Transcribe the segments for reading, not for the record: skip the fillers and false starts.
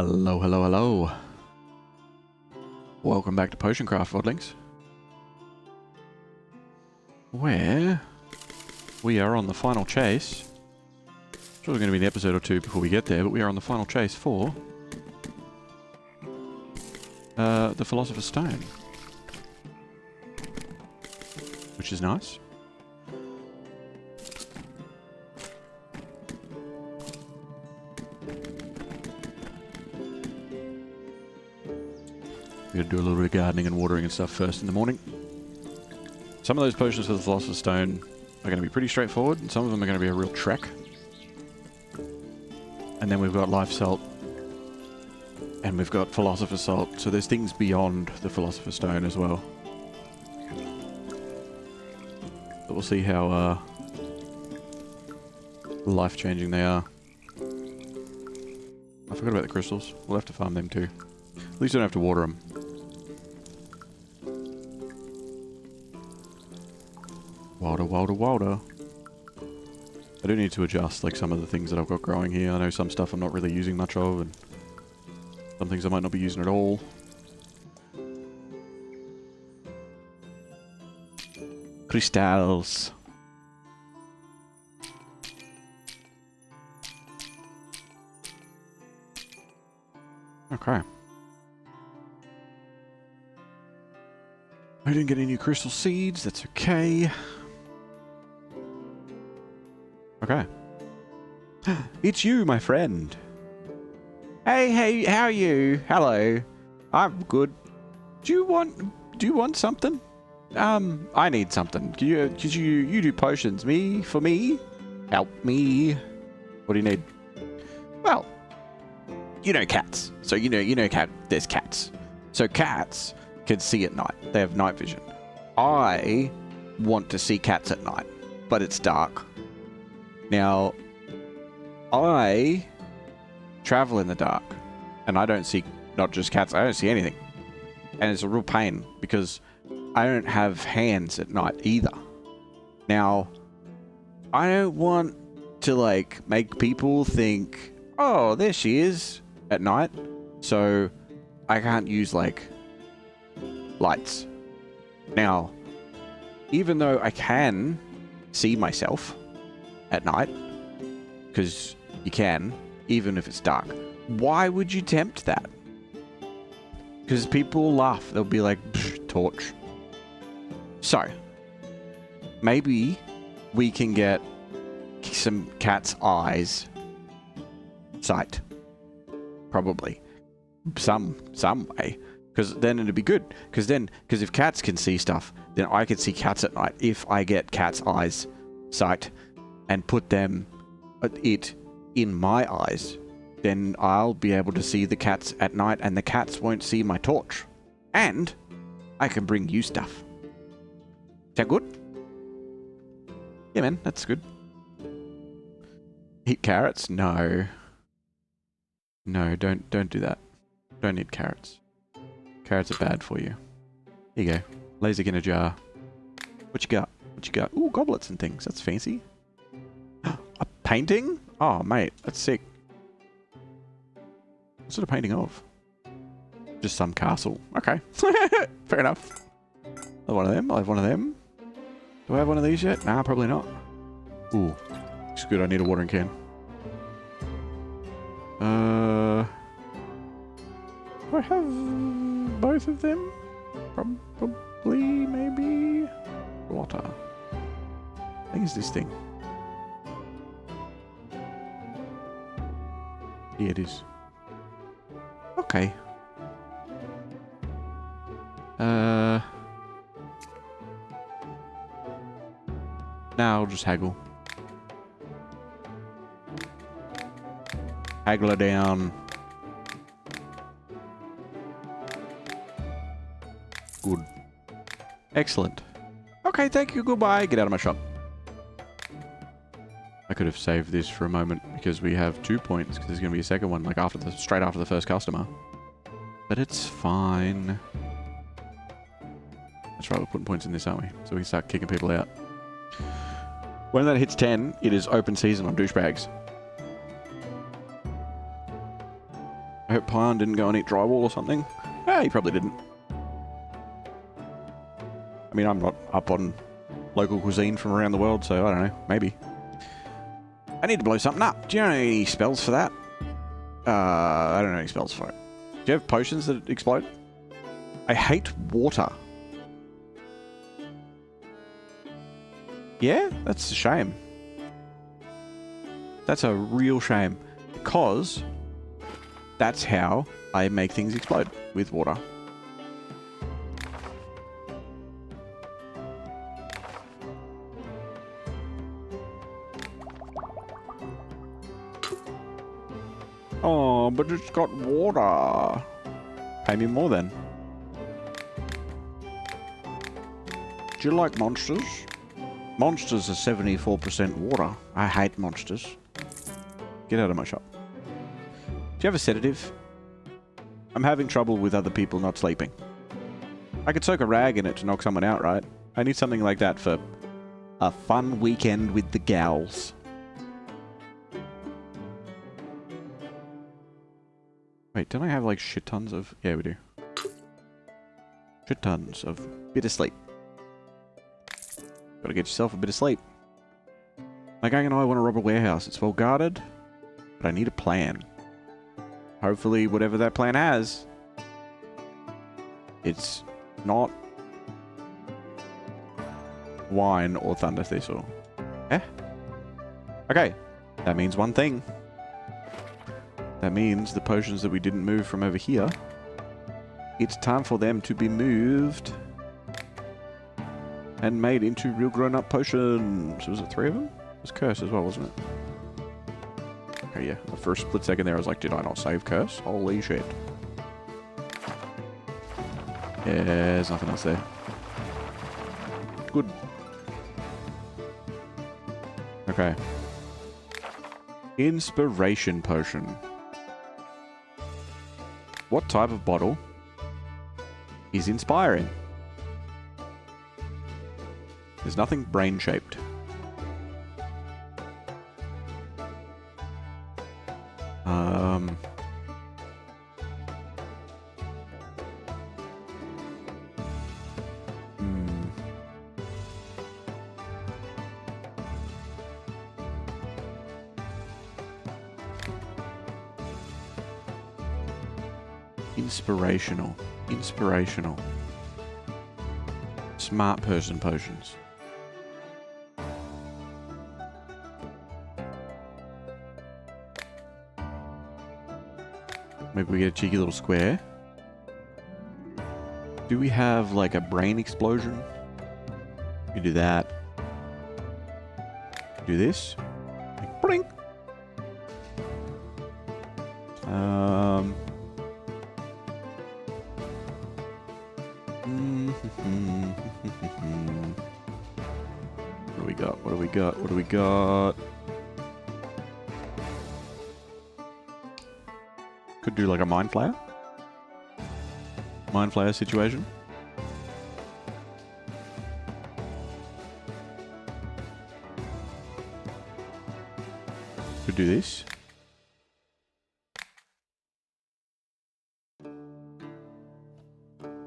Hello, hello, hello. Welcome back to Potioncraft, Vodlings. Where we are on the final chase. Sure, there's going to be an episode or two before we get there, but we are on the final chase for the Philosopher's Stone, which is nice. We're going to do a little bit of gardening and watering and stuff first in the morning. Some of those potions for the Philosopher's Stone are going to be pretty straightforward, and some of them are going to be a real trek. And then we've got Life Salt, and we've got Philosopher's Salt, so there's things beyond the Philosopher's Stone as well. But we'll see how life-changing they are. I forgot about the crystals. We'll have to farm them too. At least we don't have to water them. Wilder, wilder, wilder. I do need to adjust like some of the things that I've got growing here. I know some stuff I'm not really using much of, and some things I might not be using at all. Crystals. Okay. I didn't get any new crystal seeds, that's okay. Okay. It's you, my friend. Hey, how are you? Hello. I'm good. Do you want something? I need something. You do potions. For me? Help me. What do you need? Well, you know cats. So you know there's cats. So cats can see at night. They have night vision. I want to see cats at night, but it's dark. Now, I travel in the dark, and I don't see not just cats, I don't see anything. And it's a real pain, because I don't have hands at night either. Now, I don't want to, like, make people think, oh, there she is at night. So, I can't use, like, lights. Now, even though I can see myself at night, because you can, even if it's dark, why would you tempt that? Because people will laugh. They'll be like, torch. So, maybe we can get some cat's eyes sight. Probably. Some way. Because then it'd be good. Because if cats can see stuff, then I can see cats at night. If I get cat's eyes sight and put it in my eyes, then I'll be able to see the cats at night, and the cats won't see my torch. And I can bring you stuff. Is that good? Yeah, man, that's good. Eat carrots? No. No, don't do that. Don't eat carrots. Carrots are bad for you. Here you go. Laser in a jar. What you got? What you got? Ooh, goblets and things. That's fancy. A painting? Oh, mate, that's sick. What sort of painting of? Just some castle. Okay. Fair enough. I have one of them. I have one of them. Do I have one of these yet? Nah, probably not. Ooh. It's good. I need a watering can. Do I have both of them? Probably, maybe. Water. I think it's this thing. Yeah, it is. Okay. Now I'll just haggle. Haggle her down. Good. Excellent. Okay, thank you, goodbye. Get out of my shop. I could have saved this for a moment because we have 2 points, because there's going to be a second one, like straight after the first customer. But it's fine. That's right, we're putting points in this, aren't we? So we can start kicking people out. When that hits 10, it is open season on douchebags. I hope Pion didn't go and eat drywall or something. Ah, he probably didn't. I mean, I'm not up on local cuisine from around the world, so I don't know. Maybe. I need to blow something up. Do you know any spells for that? I don't know any spells for it. Do you have potions that explode? I hate water. Yeah, that's a shame. That's a real shame. Because that's how I make things explode, with water. Oh, but it's got water. Pay me more then. Do you like monsters? Monsters are 74% water. I hate monsters. Get out of my shop. Do you have a sedative? I'm having trouble with other people not sleeping. I could soak a rag in it to knock someone out, right? I need something like that for a fun weekend with the gals. Wait, don't I have like shit tons of... Yeah, we do. Shit tons of bit of sleep. Gotta get yourself a bit of sleep. My gang and I want to rob a warehouse. It's well guarded, but I need a plan. Hopefully, whatever that plan has, it's not wine or thunder thistle. Eh? Okay, that means one thing. That means the potions that we didn't move from over here, it's time for them to be moved and made into real grown-up potions. Was it 3 of them? It was Curse as well, wasn't it? Okay, yeah. The first split second there, I was like, did I not save Curse? Holy shit. Yeah, there's nothing else there. Good. Okay. Inspiration potion. What type of bottle is inspiring? There's nothing brain-shaped. Inspirational. Inspirational. Smart person potions. Maybe we get a cheeky little square. Do we have like a brain explosion? We do that. Do this. Like, blink. What do we got? What do we got? What do we got? Could do like a mind flayer. Mind flayer situation. Could do this.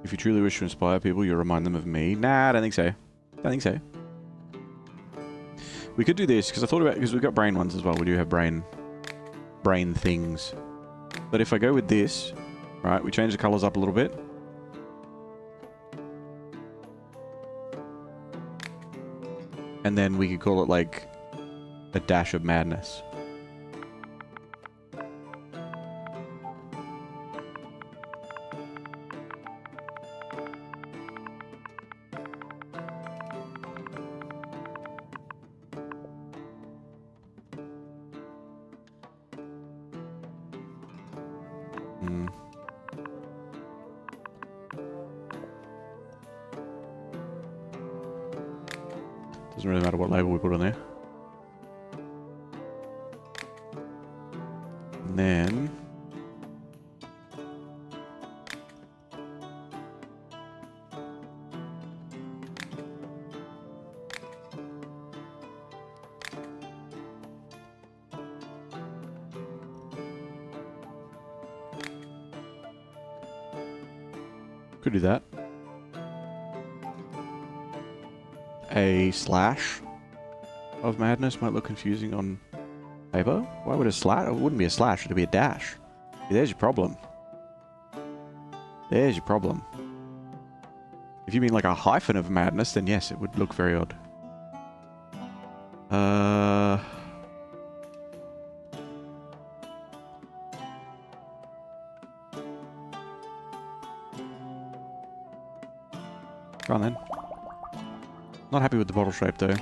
If you truly wish to inspire people, you'll remind them of me. Nah, I don't think so. I don't think so. We could do this, because I thought about... Because we've got brain ones as well. We do have brain things. But if I go with this... Right, we change the colours up a little bit. And then we could call it, like, a dash of madness. Doesn't really matter what label we put on there. And then... Could do that. A slash of madness might look confusing on paper. Why would a slash? It wouldn't be a slash, it'd be a dash. See, there's your problem. There's your problem. If you mean like a hyphen of madness, then yes, it would look very odd. Go on then. Not happy with the bottle shape though.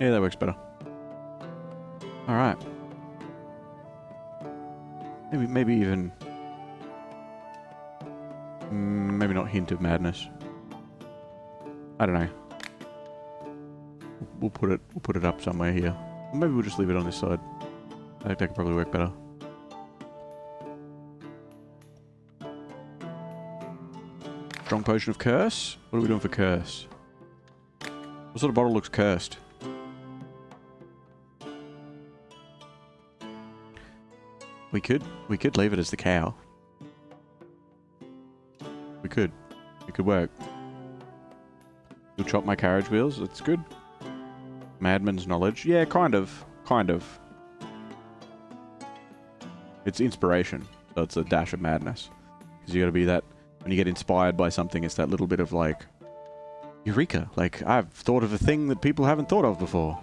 Yeah, that works better. Alright. Maybe even... maybe not hint of madness. I don't know. We'll put it up somewhere here. Or maybe we'll just leave it on this side. I think that could probably work better. Strong potion of curse? What are we doing for curse? What sort of bottle looks cursed? We could leave it as the cow. We could. It could work. You'll chop my carriage wheels. That's good. Madman's knowledge. Yeah, kind of. Kind of. It's inspiration. So it's a dash of madness. Because you gotta be that... When you get inspired by something, it's that little bit of like... Eureka! Like, I've thought of a thing that people haven't thought of before.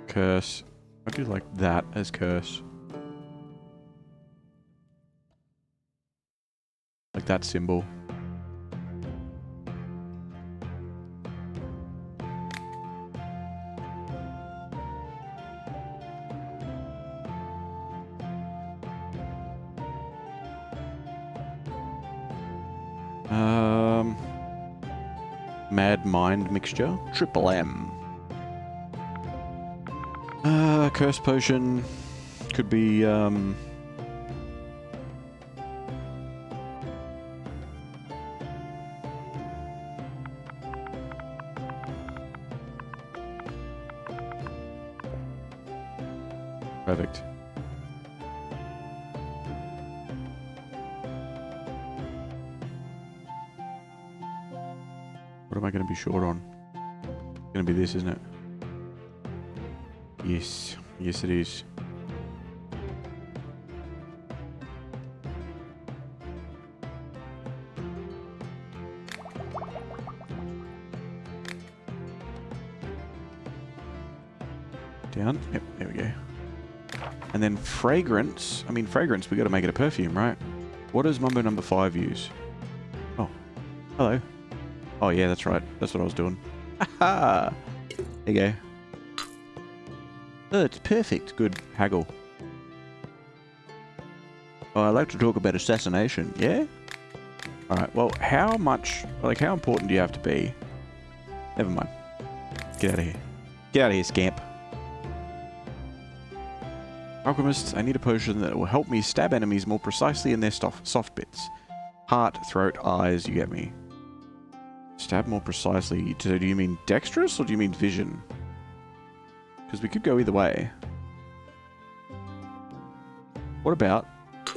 Curse. I do like that as curse. Like that symbol. Mad Mind Mixture. Triple M. Curse Potion. Could be, Perfect. What am I going to be short on? It's going to be this, isn't it? Yes. Yes, it is. Down. Yep, there we go. And then fragrance. I mean, fragrance, we got to make it a perfume, right? What does Mumbo number 5 use? Oh. Hello. Oh, yeah, that's right. That's what I was doing. Haha! There you go. Oh, it's perfect. Good. Haggle. Oh, I like to talk about assassination. Yeah? Alright, well, how much... Like, how important do you have to be? Never mind. Get out of here. Get out of here, scamp. Alchemist, I need a potion that will help me stab enemies more precisely in their soft bits. Heart, throat, eyes, you get me. Stab more precisely. Do you mean dexterous or do you mean vision? Because we could go either way. What about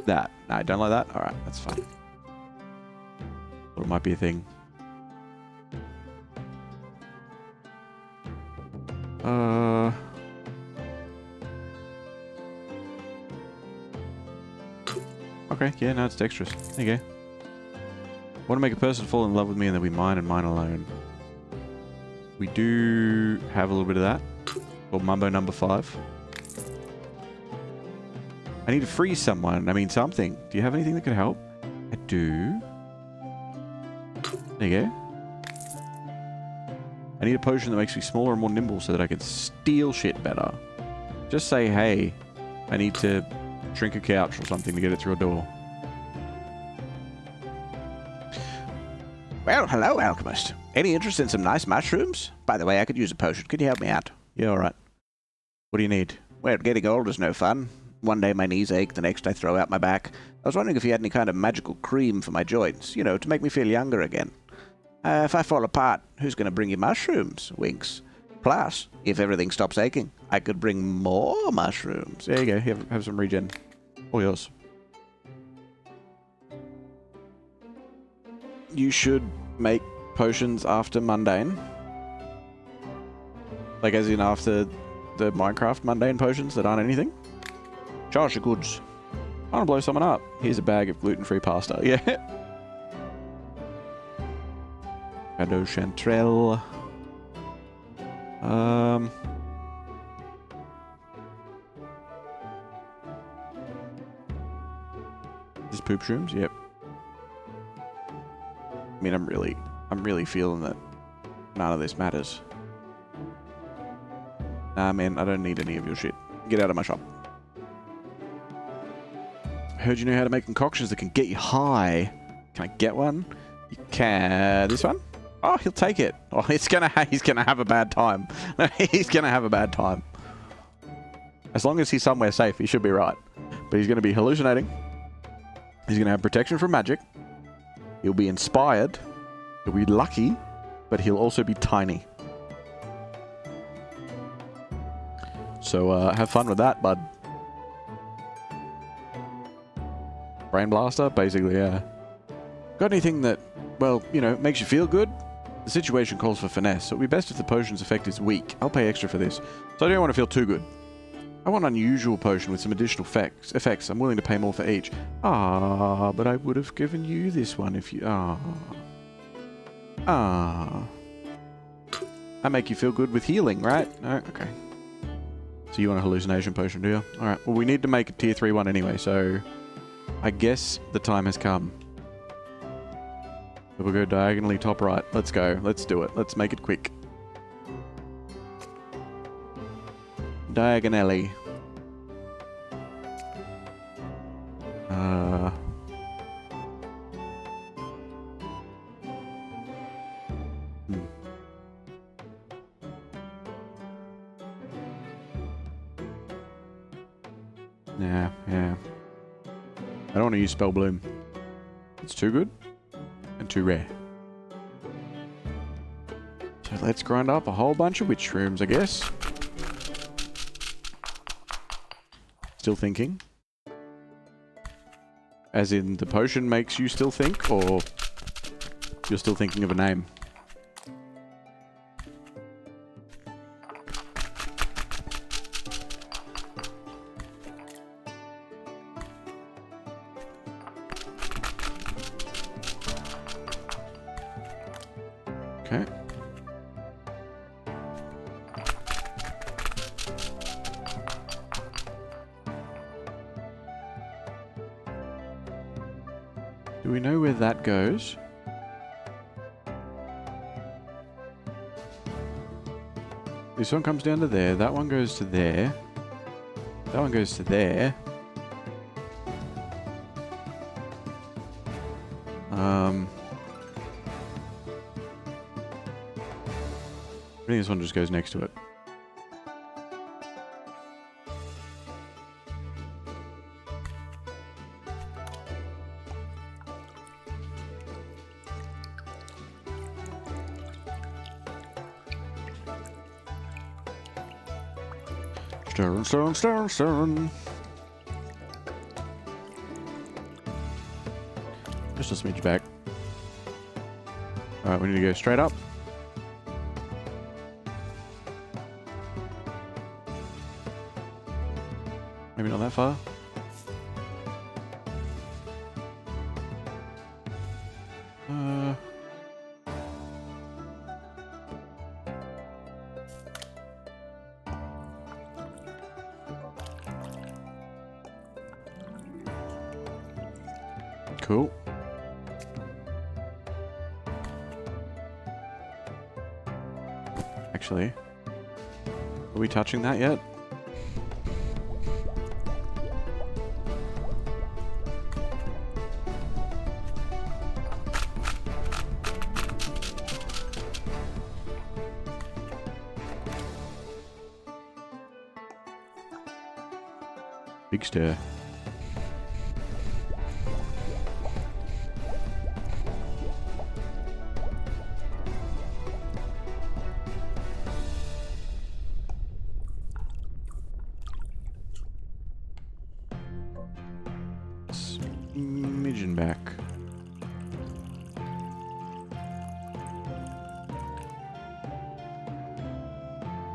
that? No, I don't like that? Alright, that's fine. Thought it might be a thing. Okay, yeah, no, it's dexterous. There you go. Want to make a person fall in love with me and then be mine and mine alone. We do have a little bit of that. Or Mumbo number 5. I need to freeze someone. I mean, something. Do you have anything that could help? I do. There you go. I need a potion that makes me smaller and more nimble so that I can steal shit better. Just say, hey, I need to shrink a couch or something to get it through a door. Well, hello, Alchemist. Any interest in some nice mushrooms? By the way, I could use a potion. Could you help me out? Yeah, alright. What do you need? Well, getting old is no fun. One day my knees ache, the next I throw out my back. I was wondering if you had any kind of magical cream for my joints, you know, to make me feel younger again. If I fall apart, who's going to bring you mushrooms? Winks. Plus, if everything stops aching, I could bring more mushrooms. There you go. Have some regen. All yours. You should make potions after mundane. Like as in after the Minecraft mundane potions that aren't anything. Charge your goods. I want to blow someone up. Here's a bag of gluten-free pasta. Yeah. Cadeau Chanterelle. This poop shrooms? Yep. I mean, I'm really feeling that none of this matters. Nah, man, I don't need any of your shit. Get out of my shop. Heard you know how to make concoctions that can get you high. Can I get one? You can. This one? Oh, he'll take it. Oh, he's gonna have a bad time. He's gonna have a bad time. As long as he's somewhere safe, he should be right. But he's gonna be hallucinating. He's gonna have protection from magic. He'll be inspired. He'll be lucky, but he'll also be tiny. So have fun with that, bud. Brain blaster, basically, yeah. Got anything that, well, you know, makes you feel good? The situation calls for finesse, so it'd be best if the potion's effect is weak. I'll pay extra for this. So I don't want to feel too good. I want an unusual potion with some additional effects. I'm willing to pay more for each. Ah, but I would have given you this one if you... I make you feel good with healing, right? No? Okay. So you want a hallucination potion, do you? Alright, well we need to make a tier 3 one anyway, so... I guess the time has come. We'll go diagonally top right. Let's go. Let's do it. Let's make it quick. Diagonally. Yeah. I don't want to use Spell Bloom. It's too good and too rare. So let's grind up a whole bunch of witch shrooms, I guess. Still thinking. As in the potion makes you still think, or you're still thinking of a name? Okay. Do we know where that goes? This one comes down to there. That one goes to there. That one goes to there. I think this one just goes next to it. Stirring. Just a smidge back. Alright, we need to go straight up. Maybe not that far. Cool. actually. Are we touching that yet? Big stir. Smidgen back.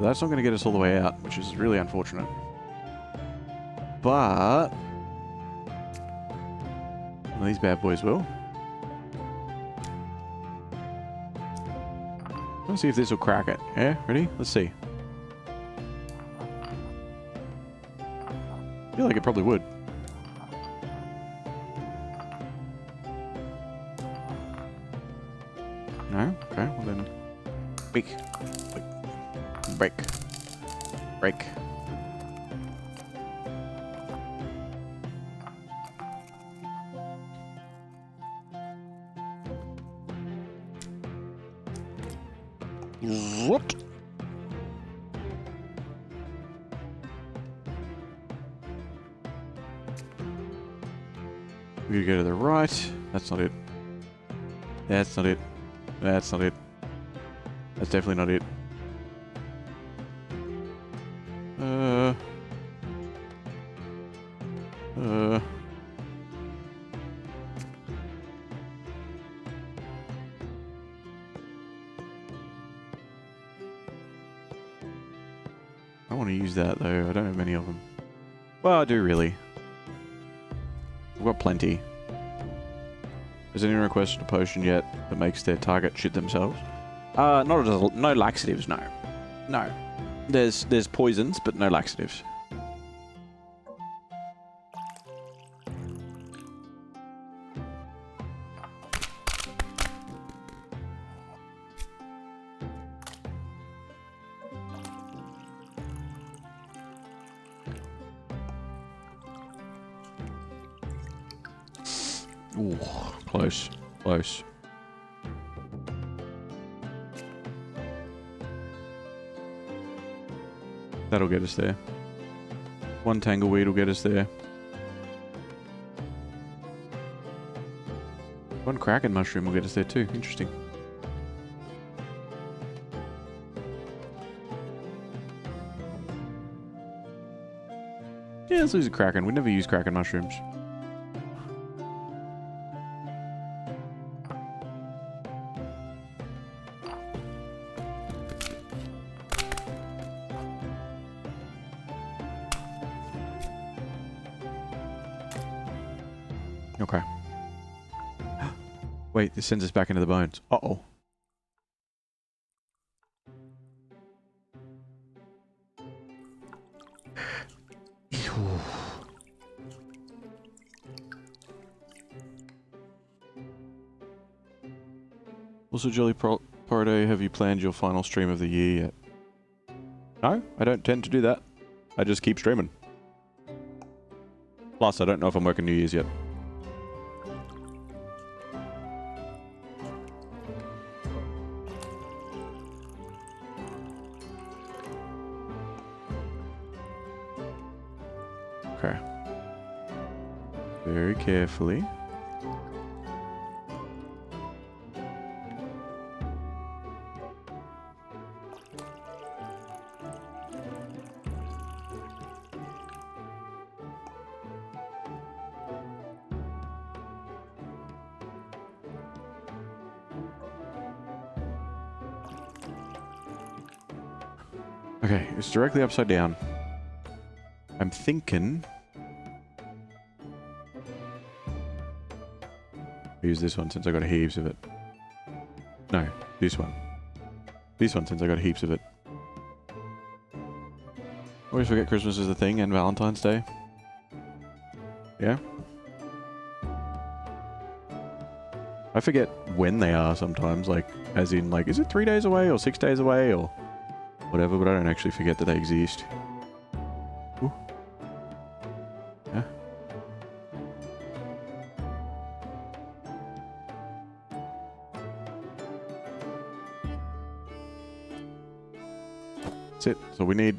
That's not going to get us all the way out, which is really unfortunate. But one of these bad boys will. Let's see if this will crack it. Yeah, ready? Let's see. I feel like it probably would. No? Okay, well then... Break. Break. Break. What? We gotta go to the right. That's not it. That's not it. That's not it. That's definitely not it. I want to use that though. I don't have many of them. Well, I do really. We've got plenty. Has anyone requested a potion yet that makes their target shit themselves? No laxatives, no. No. There's poisons, but no laxatives. Ooh, close. Close. That'll get us there. One tangleweed will get us there. One kraken mushroom will get us there too. Interesting. Yeah, let's use a kraken. We never use kraken mushrooms. Okay. Wait, this sends us back into the bones. Uh-oh. Also, Jolly Parade, have you planned your final stream of the year yet? No, I don't tend to do that. I just keep streaming. Plus, I don't know if I'm working New Year's yet. Okay. Very carefully. Okay, it's directly upside down. I'm thinking... I'll use this one since I got heaps of it. No, this one. This one since I got heaps of it. Always forget Christmas is a thing and Valentine's Day. Yeah? I forget when they are sometimes, like, as in, like, is it 3 days away or 6 days away or... whatever, but I don't actually forget that they exist. Ooh. Yeah. That's it. That's all we need.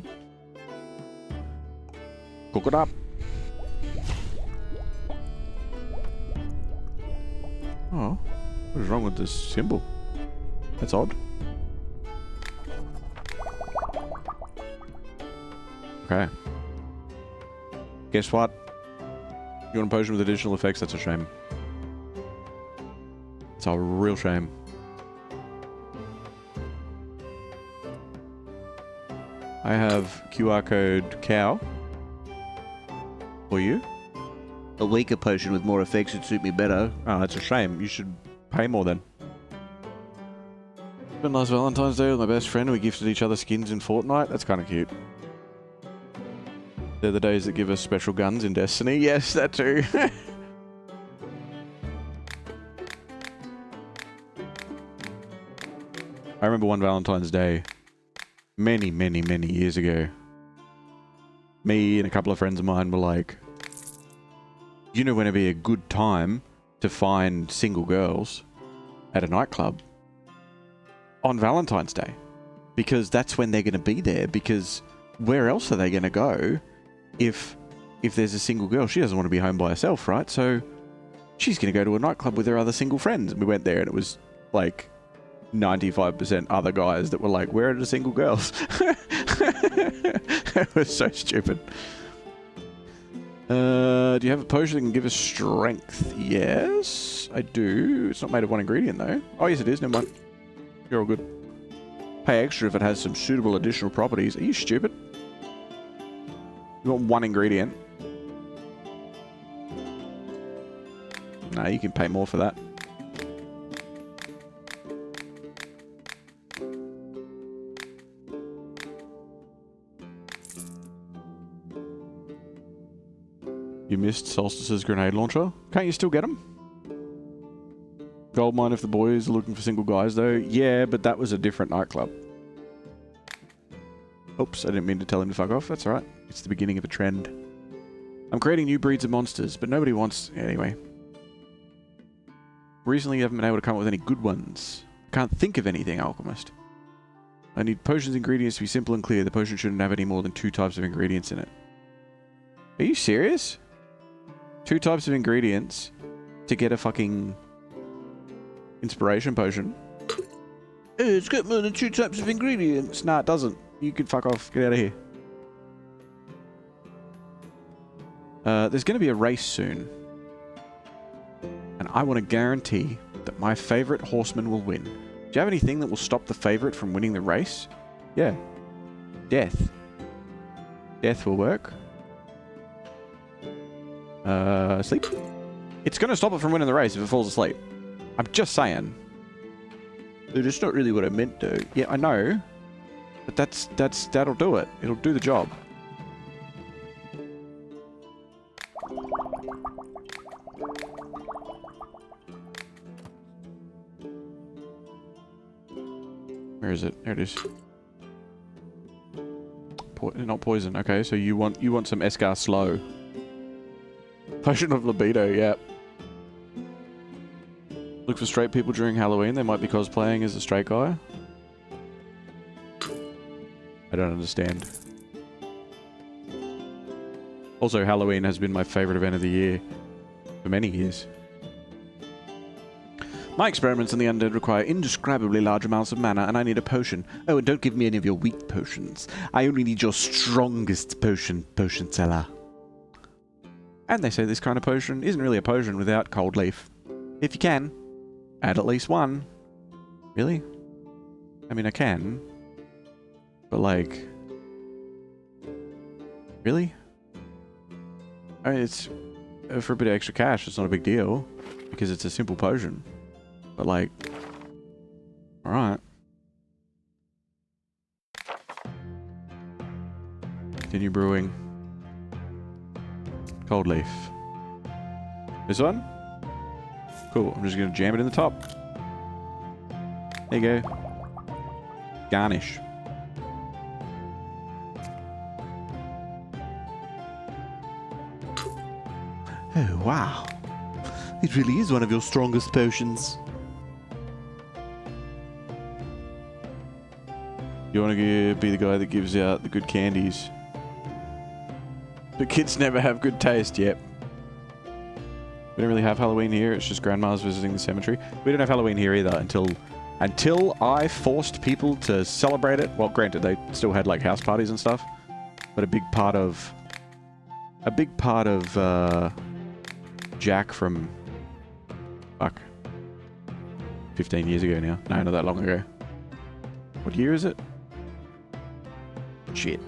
Cook it up. Oh, what is wrong with this symbol? That's odd. Okay. Guess what? You want a potion with additional effects? That's a shame. It's a real shame. I have QR code cow. For you? A weaker potion with more effects would suit me better. Oh, that's a shame. You should pay more then. Spent last Valentine's Day with my best friend. We gifted each other skins in Fortnite. That's kind of cute. They're the days that give us special guns in Destiny. Yes, that too. I remember one Valentine's Day many, many, many years ago. Me and a couple of friends of mine were like, you know when it'd be a good time to find single girls at a nightclub? On Valentine's Day. Because that's when they're going to be there. Because where else are they going to go if there's a single girl? She doesn't want to be home by herself, right? So she's going to go to a nightclub with her other single friends. And we went there and it was like 95% other guys that were like, where are the single girls? It was so stupid. Do you have a potion that can give us strength? Yes, I do. It's not made of one ingredient though. Oh yes it is, never mind. You're all good. Pay extra if it has some suitable additional properties. Are you stupid? You want one ingredient? No, you can pay more for that. You missed Solstice's grenade launcher? Can't you still get them? Goldmine if the boys are looking for single guys though. Yeah, but that was a different nightclub. Oops, I didn't mean to tell him to fuck off. That's alright. It's the beginning of a trend. I'm creating new breeds of monsters, but nobody wants... Anyway. Recently, I haven't been able to come up with any good ones. I can't think of anything, Alchemist. I need potions ingredients to be simple and clear. The potion shouldn't have any more than 2 types of ingredients in it. Are you serious? 2 types of ingredients to get a fucking inspiration potion? It's got more than 2 types of ingredients. Nah, it doesn't. You can fuck off. Get out of here. There's going to be a race soon. And I want to guarantee that my favourite horseman will win. Do you have anything that will stop the favourite from winning the race? Yeah. Death. Death will work. Sleep. It's going to stop it from winning the race if it falls asleep. I'm just saying. Dude, it's not really what I meant though. Yeah, I know. But that'll do it. It'll do the job. Where is it? There it is. Not poison. Okay, so you want some Escar slow. Potion of libido, yeah. Look for straight people during Halloween. They might be cosplaying as a straight guy. I don't understand. Also, Halloween has been my favourite event of the year for many years. My experiments on the undead require indescribably large amounts of mana, and I need a potion. Oh, and don't give me any of your weak potions. I only need your strongest potion, potion seller. And they say this kind of potion isn't really a potion without cold leaf. If you can, add at least 1. Really? I mean, I can. But like... Really? I mean, it's... For a bit of extra cash, it's not a big deal. Because it's a simple potion. But like... Alright. Continue brewing. Cold leaf. This one? Cool. I'm just going to jam it in the top. There you go. Garnish. Oh, wow. It really is one of your strongest potions. You want to be the guy that gives out the good candies. But kids never have good taste, yep. We don't really have Halloween here, it's just grandma's visiting the cemetery. We don't have Halloween here either until I forced people to celebrate it. Well, granted, they still had like house parties and stuff. But a big part of Jack from, fuck, 15 years ago now. No, not that long ago. What year is it? Shit.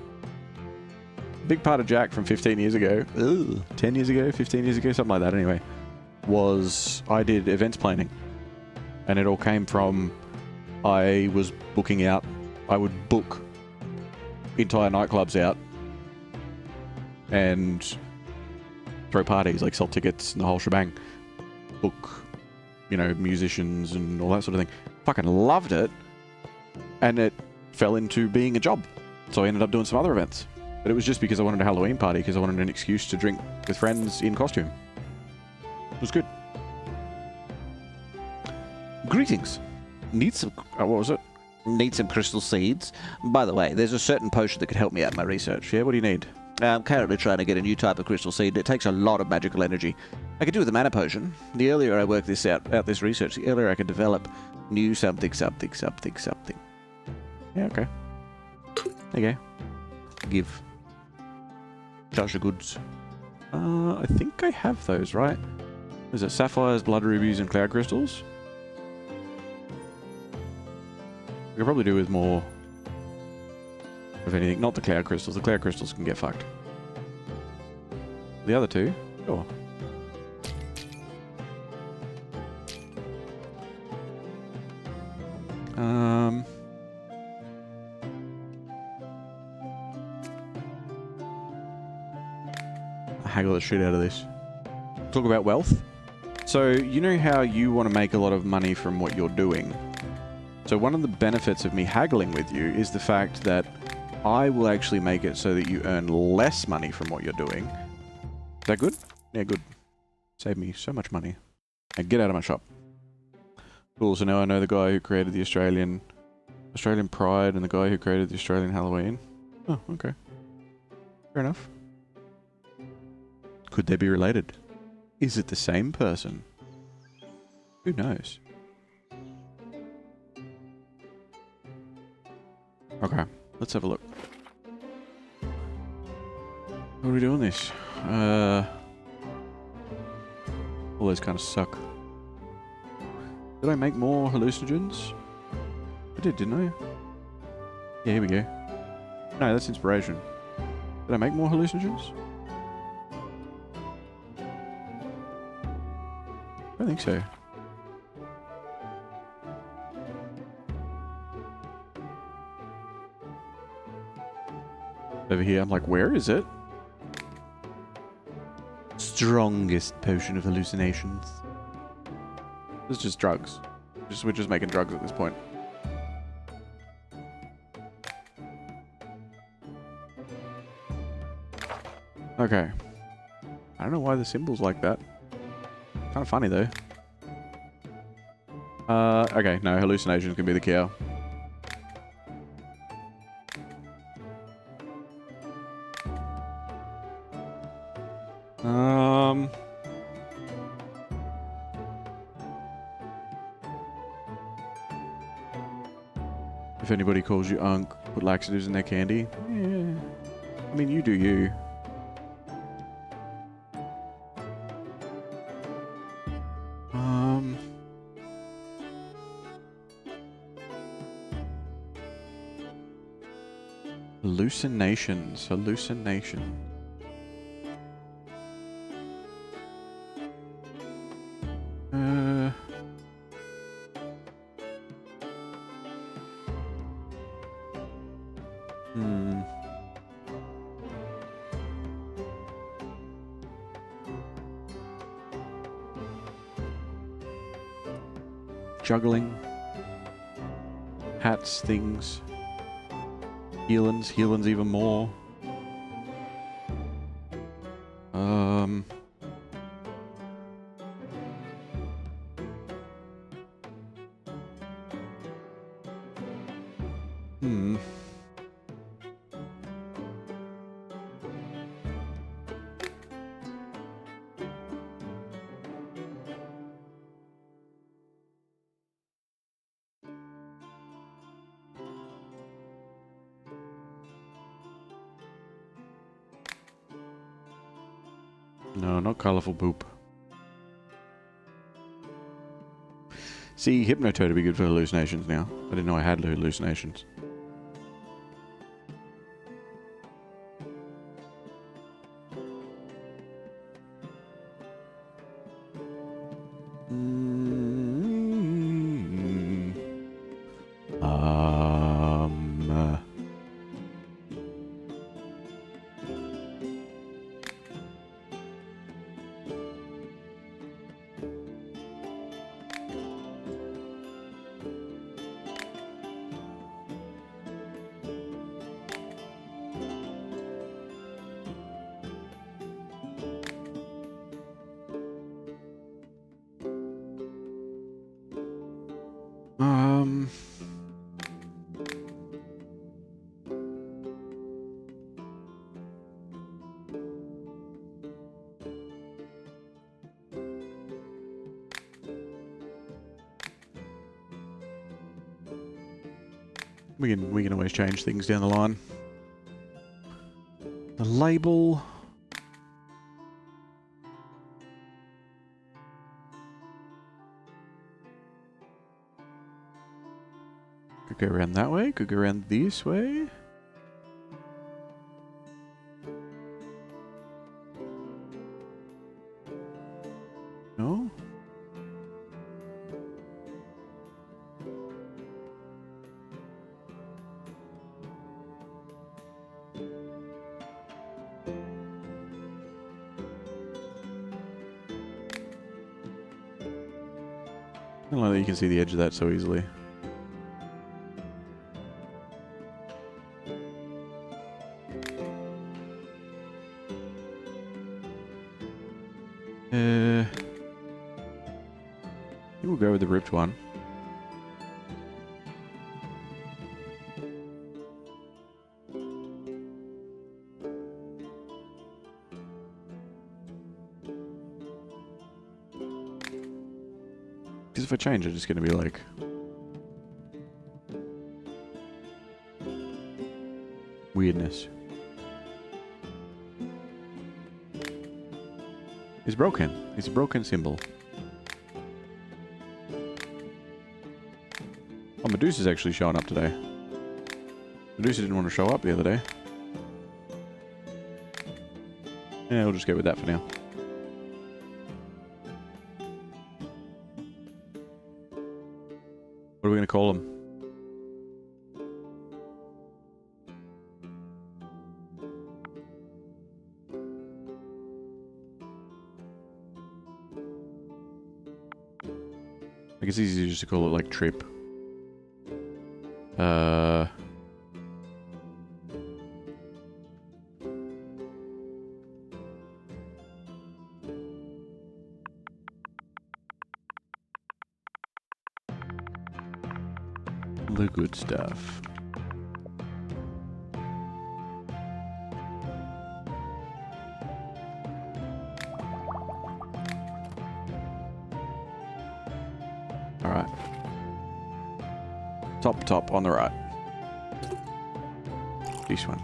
Big part of Jack from 15 years ago, 10 years ago, 15 years ago, something like that anyway, was I did events planning. And it all came from I was booking out, I would book entire nightclubs out and throw parties, like sell tickets and the whole shebang. Book, you know, musicians and all that sort of thing. Fucking loved it. And it fell into being a job. So I ended up doing some other events. But it was just because I wanted a Halloween party, because I wanted an excuse to drink with friends in costume. It was good. Greetings. Need some... what was it? Need some crystal seeds. By the way, there's a certain potion that could help me out in my research. Yeah, what do you need? I'm currently trying to get a new type of crystal seed. It takes a lot of magical energy. I could do with a mana potion. The earlier I work this out this research, the earlier I could develop new something. Yeah, okay. There you go. Give. Charge of goods. I think I have those, right? Is it sapphires, blood rubies, and cloud crystals? We could probably do with more of anything. Not the cloud crystals. The cloud crystals can get fucked. The other two? Sure. Haggle the shit out of this. Talk about wealth. So, you know how you want to make a lot of money from what you're doing? So one of the benefits of me haggling with you is the fact that I will actually make it so that you earn less money from what you're doing. Is that good? Yeah, good. Save me so much money. Now get out of my shop. Cool, so now I know the guy who created the Australian Pride and the guy who created the Australian Halloween. Oh, okay. Fair enough. Could they be related? Is it the same person? Who knows? Okay, let's have a look. How are we doing this? All those kind of suck. Did I make more hallucinogens? I did, didn't I? Yeah, here we go. No, that's inspiration. Did I make more hallucinogens? I don't think so. Over here, I'm like, where is it? Strongest potion of hallucinations. This is just drugs. We're just making drugs at this point. Okay. I don't know why the symbol's like that. Kind of funny though. Okay, no, hallucinations can be the cow. If anybody calls you unk, put laxatives in their candy. Yeah. I mean, you do you. Hallucination. Juggling. Hats, things. Healings even more. Hmm. No, not colourful poop. See, Hypnotoad would be good for hallucinations now. I didn't know I had hallucinations. We can always change things down the line. The label. Could go around that way, could go around this way. No? I don't like that you can see the edge of that so easily. We'll go with the ripped one. Because if I change, it's just going to be like... weirdness. It's broken. It's a broken symbol. Oh, Medusa's actually showing up today. Medusa didn't want to show up the other day. Yeah, we'll just go with that for now. What are we going to call him? I guess it's easier just to call it like Trip. The good stuff. All right. Top on the right. This one.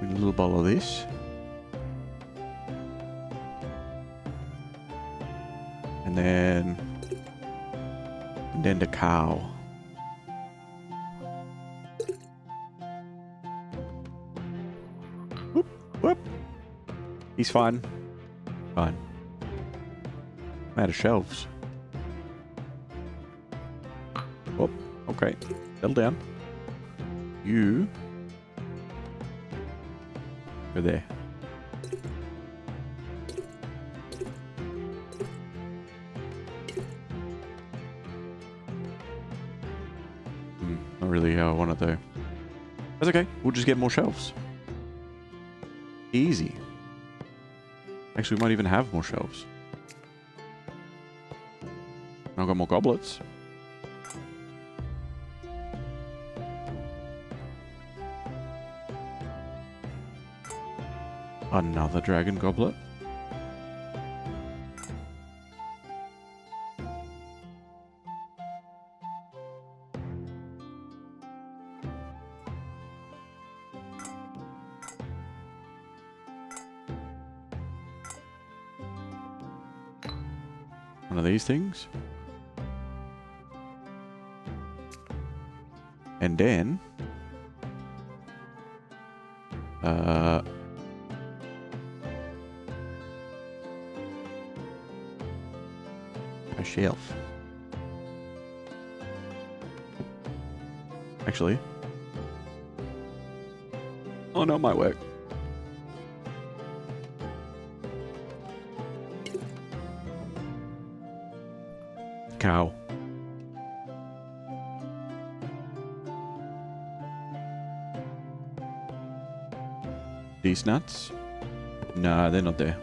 With a little bowl of this. And then the cow. Whoop, whoop. He's fine. Fine. I'm out of shelves. Oh, okay. Settle down. You go there. Not really how I want it though. That's okay. We'll just get more shelves. Easy. Actually, we might even have more shelves. I've got more goblets. Another dragon goblet. One of these things. And then a shelf. Actually. Oh no, it might work. Cow. These nuts? Nah, they're not there.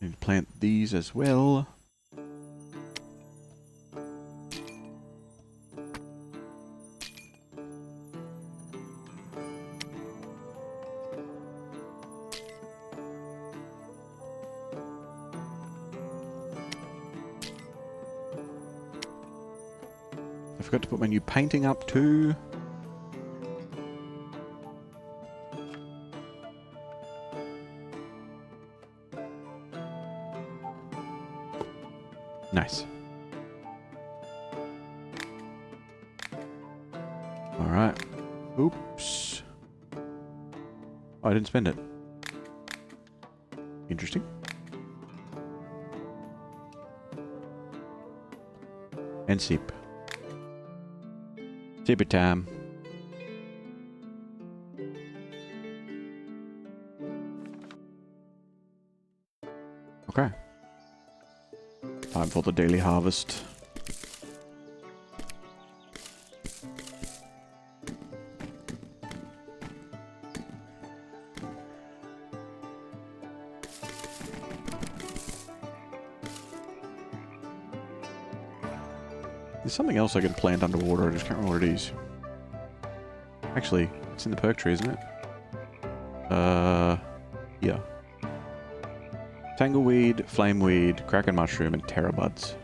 Need to plant these as well. I forgot to put my new painting up too. Nice. All right. Oops. Oh, I didn't spend it. Interesting. And sip. Sip it time. Okay. Time for the daily harvest. There's something else I can plant underwater, I just can't remember what it is. Actually, it's in the perk tree, isn't it? Yeah. Tangleweed, flameweed, kraken mushroom, and terra buds.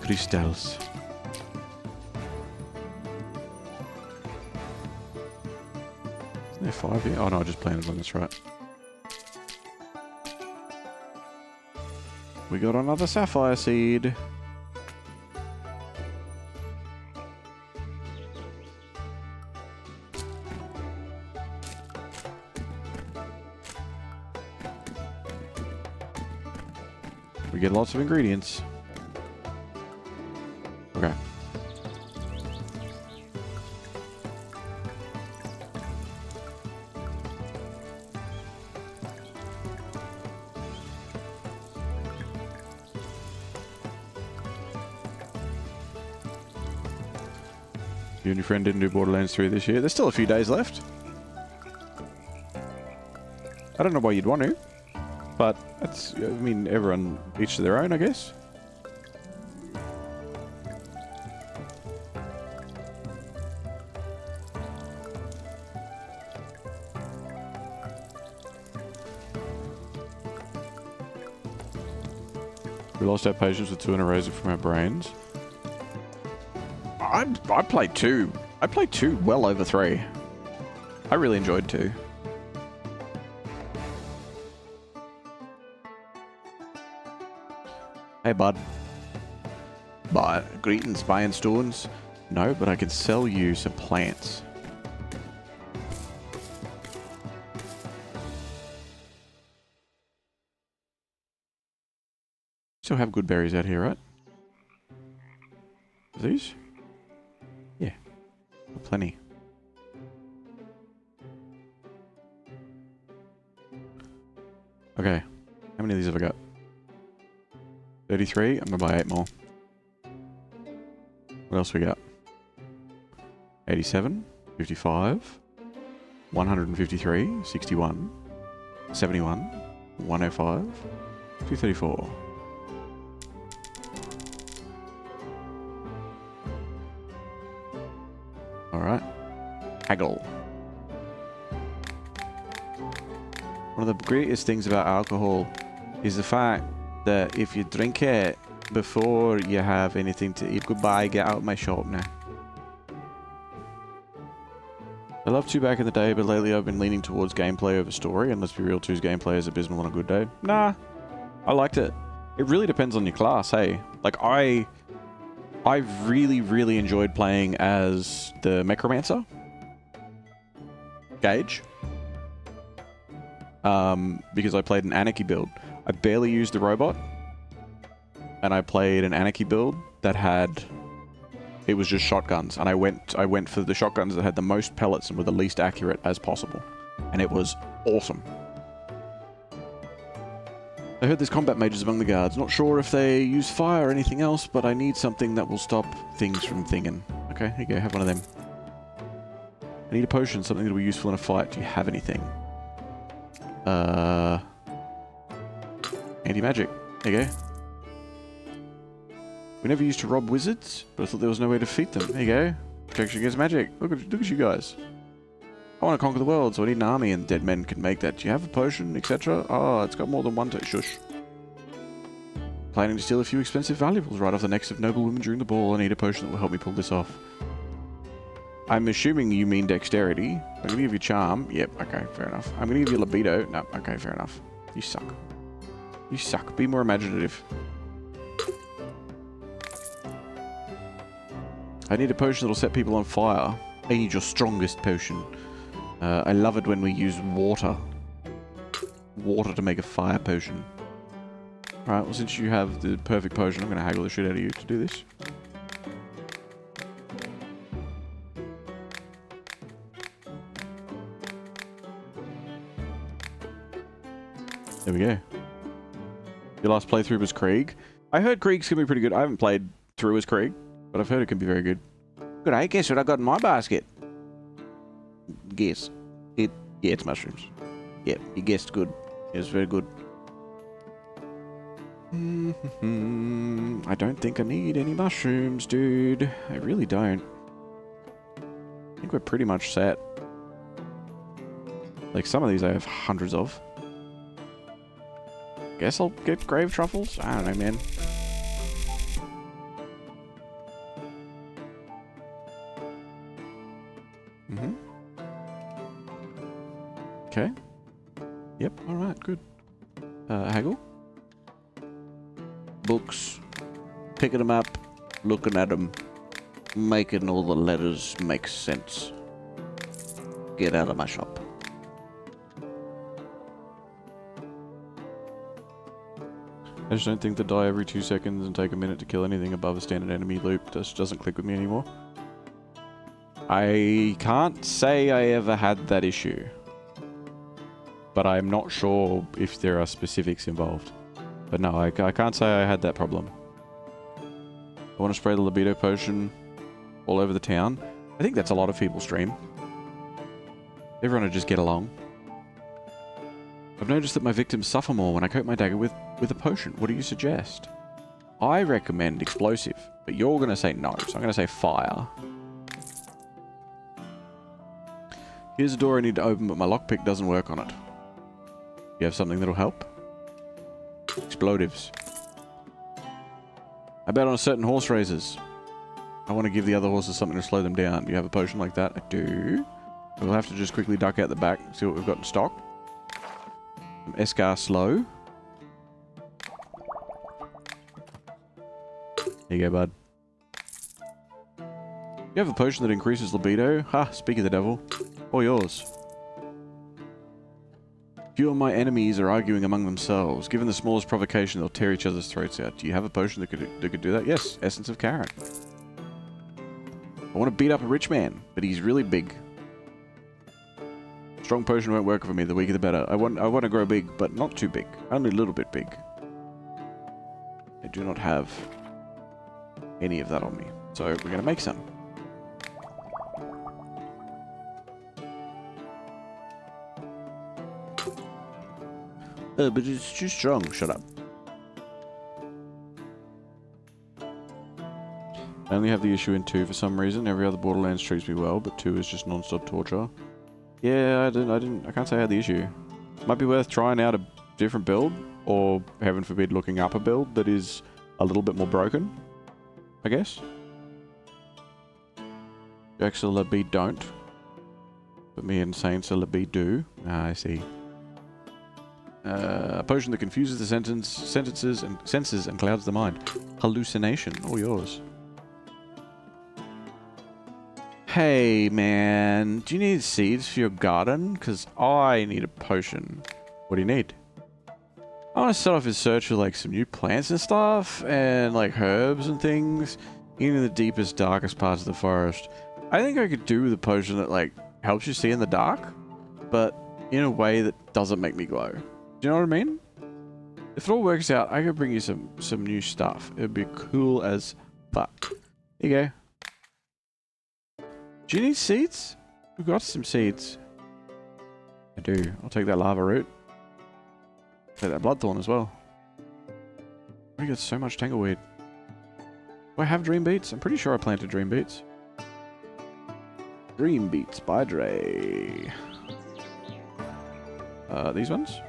Crystals. Isn't there 5 here? Oh no, I just planted one, that's right. We got another sapphire seed. We get lots of ingredients. Okay. You and your friend didn't do Borderlands 3 this year. There's still a few days left. I don't know why you'd want to, but that's, I mean, everyone, each to their own, I guess. We lost our patience with 2 and erased it from our brains. I played 2. I played 2 well over 3. I really enjoyed 2. Hey, bud. Buy greetings, buying stones? No, but I can sell you some plants. Still have good berries out here, right? These? Yeah. Plenty. Okay. How many of these have I got? 33. I'm gonna buy 8 more. What else we got? 87, 55, 153, 61, 71, 105, 234. Alright. Haggle. One of the greatest things about alcohol is the fact that if you drink it before you have anything to eat, goodbye, get out of my shop now. I loved 2 back in the day, but lately I've been leaning towards gameplay over story, and let's be real, 2's gameplay is abysmal on a good day. Nah, I liked it. It really depends on your class, hey? Like, I really, really enjoyed playing as the Necromancer. Gage. Because I played an Anarchy build. I barely used the robot. And I played an Anarchy build that had... It was just shotguns, and I went for the shotguns that had the most pellets and were the least accurate as possible. And it was awesome. I heard there's combat mages among the guards. Not sure if they use fire or anything else, but I need something that will stop things from thinging. Okay, here you go, have one of them. I need a potion, something that will be useful in a fight. Do you have anything? Anti-magic. There you go. We never used to rob wizards, but I thought there was no way to defeat them. There you go. Protection against magic. Look at you guys. I want to conquer the world, so I need an army, and dead men can make that. Do you have a potion, etc.? Oh, it's got more than one shush. Planning to steal a few expensive valuables right off the necks of noble women during the ball. I need a potion that will help me pull this off. I'm assuming you mean dexterity. I'm going to give you charm. Yep, okay, fair enough. I'm going to give you libido. No, okay, fair enough. You suck. You suck. Be more imaginative. I need a potion that'll set people on fire. I need your strongest potion. I love it when we use water. Water to make a fire potion. Alright, well since you have the perfect potion, I'm going to haggle the shit out of you to do this. There we go. Your last playthrough was Krieg. I heard Krieg's going to be pretty good. I haven't played through as Krieg, but I've heard it can be very good. Good, I guess what I got in my basket. Guess. Yeah, it's mushrooms. Yeah, you guessed good. It's very good. I don't think I need any mushrooms, dude. I really don't. I think we're pretty much set. Like, some of these I have hundreds of. Guess I'll get grave truffles? I don't know, man. Okay. Yep, alright, good. Haggle. Books. Picking them up. Looking at them. Making all the letters make sense. Get out of my shop. I just don't think to die every 2 seconds and take a minute to kill anything above a standard enemy loop just doesn't click with me anymore. I can't say I ever had that issue. But I'm not sure if there are specifics involved. But no, I can't say I had that problem. I want to spray the libido potion all over the town. I think that's a lot of people's dream. Everyone would just get along. I've noticed that my victims suffer more when I coat my dagger with a potion. What do you suggest? I recommend explosive, but you're going to say no, so I'm going to say fire. Here's a door I need to open, but my lockpick doesn't work on it. You have something that'll help? Explosives. I bet on certain horse races. I want to give the other horses something to slow them down. Do you have a potion like that? I do. We'll have to just quickly duck out the back and see what we've got in stock. Some Escar Slow. There you go, bud. You have a potion that increases libido? Ha, speak of the devil. All yours. Few of my enemies are arguing among themselves. Given the smallest provocation, they'll tear each other's throats out. Do you have a potion that could do that? Yes, Essence of Karen. I want to beat up a rich man, but he's really big. Strong potion won't work for me. The weaker the better. I want to grow big, but not too big. Only a little bit big. I do not have any of that on me, so we're going to make some. But it's too strong. Shut up. I only have the issue in 2 for some reason. Every other Borderlands treats me well, but 2 is just non-stop torture. Yeah, I can't say I had the issue. Might be worth trying out a different build, or heaven forbid looking up a build that is a little bit more broken, I guess. Jaxilla B don't. But me and Saint B do. Ah, I see. A potion that confuses the sentences and senses and clouds the mind. Hallucination, all yours. Hey man, do you need seeds for your garden? Because I need a potion. What do you need? I want to start off his search with like some new plants and stuff, and like herbs and things, in the deepest, darkest parts of the forest. I think I could do with a potion that like helps you see in the dark, but in a way that doesn't make me glow. Do you know what I mean? If it all works out, I could bring you some new stuff. It'd be cool as fuck. Here you go. Do you need seeds? We've got some seeds. I do. I'll take that lava root. Take that bloodthorn as well. We got so much tangleweed. Do I have dream beets? I'm pretty sure I planted dream beets. Dream beets by Dre. These ones?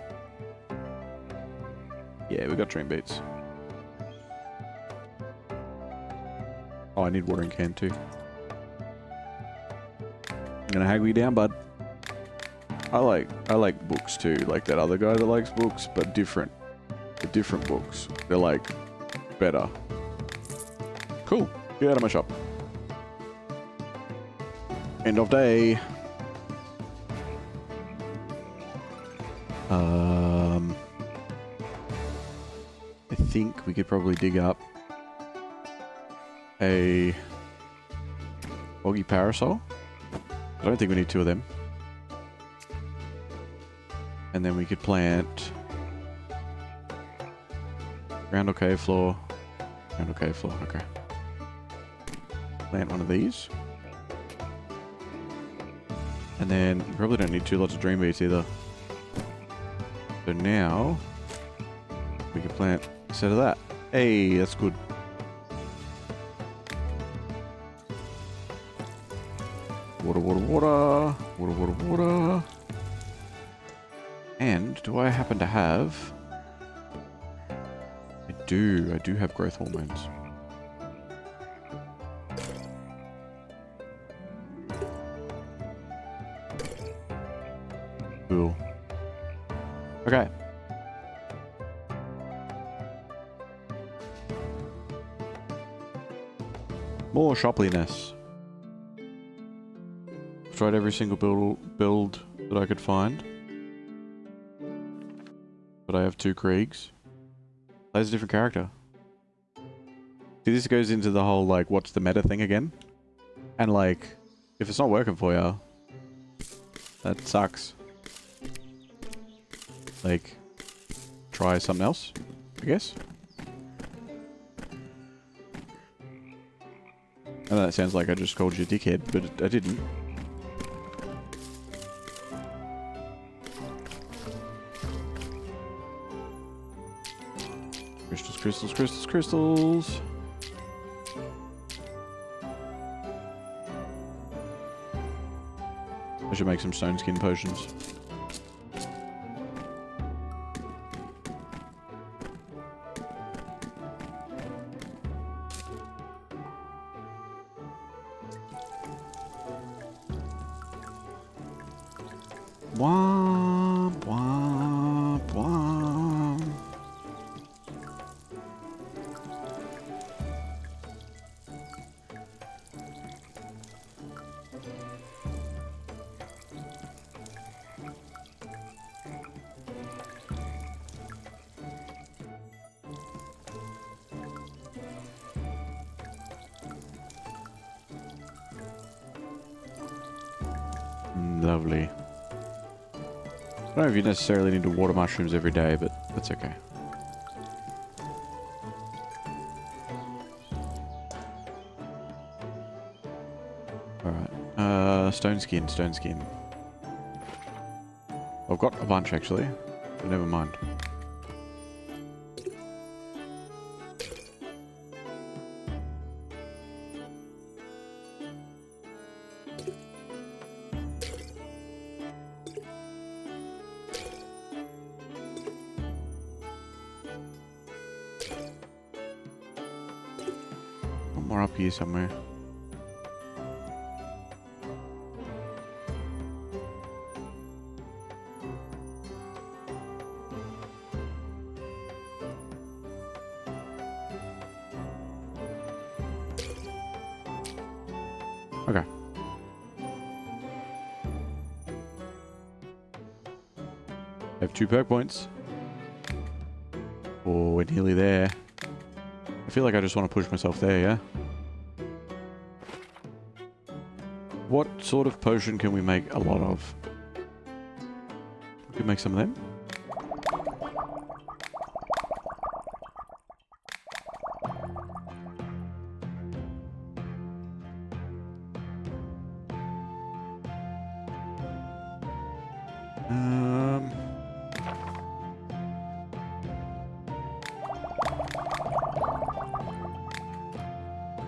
Yeah, we got dream beets. Oh, I need watering can too. I'm gonna haggle you down, bud. I like books too, like that other guy that likes books, but different. They're different books. They're like better. Cool. Get out of my shop. End of day. I think we could probably dig up a boggy parasol. I don't think we need 2 of them. And then we could plant ground or cave floor. Ground or cave floor, okay. Plant one of these. And then you probably don't need 2 lots of dream beets either. So now we can plant a set of that. Hey, that's good. Water, water, water. Water, water, water. And do I happen to have... I do have growth hormones. Cool. Okay. More shopliness. Tried every single build that I could find. But I have 2 Kriegs. Plays a different character. See, this goes into the whole, like, what's the meta thing again? And, like, if it's not working for you, that sucks. Like, try something else, I guess. I know that sounds like I just called you a dickhead, but I didn't. Crystals, crystals, crystals, crystals. I should make some stone skin potions. Womp, womp, womp. Lovely. I don't know if you necessarily need to water mushrooms every day, but that's okay. Alright. Stone skin, stone skin. I've got a bunch actually, but never mind. One more up here somewhere. Okay. I have 2 perk points. Oh, we're nearly there. I feel like I just want to push myself there, yeah? What sort of potion can we make a lot of? We could make some of them.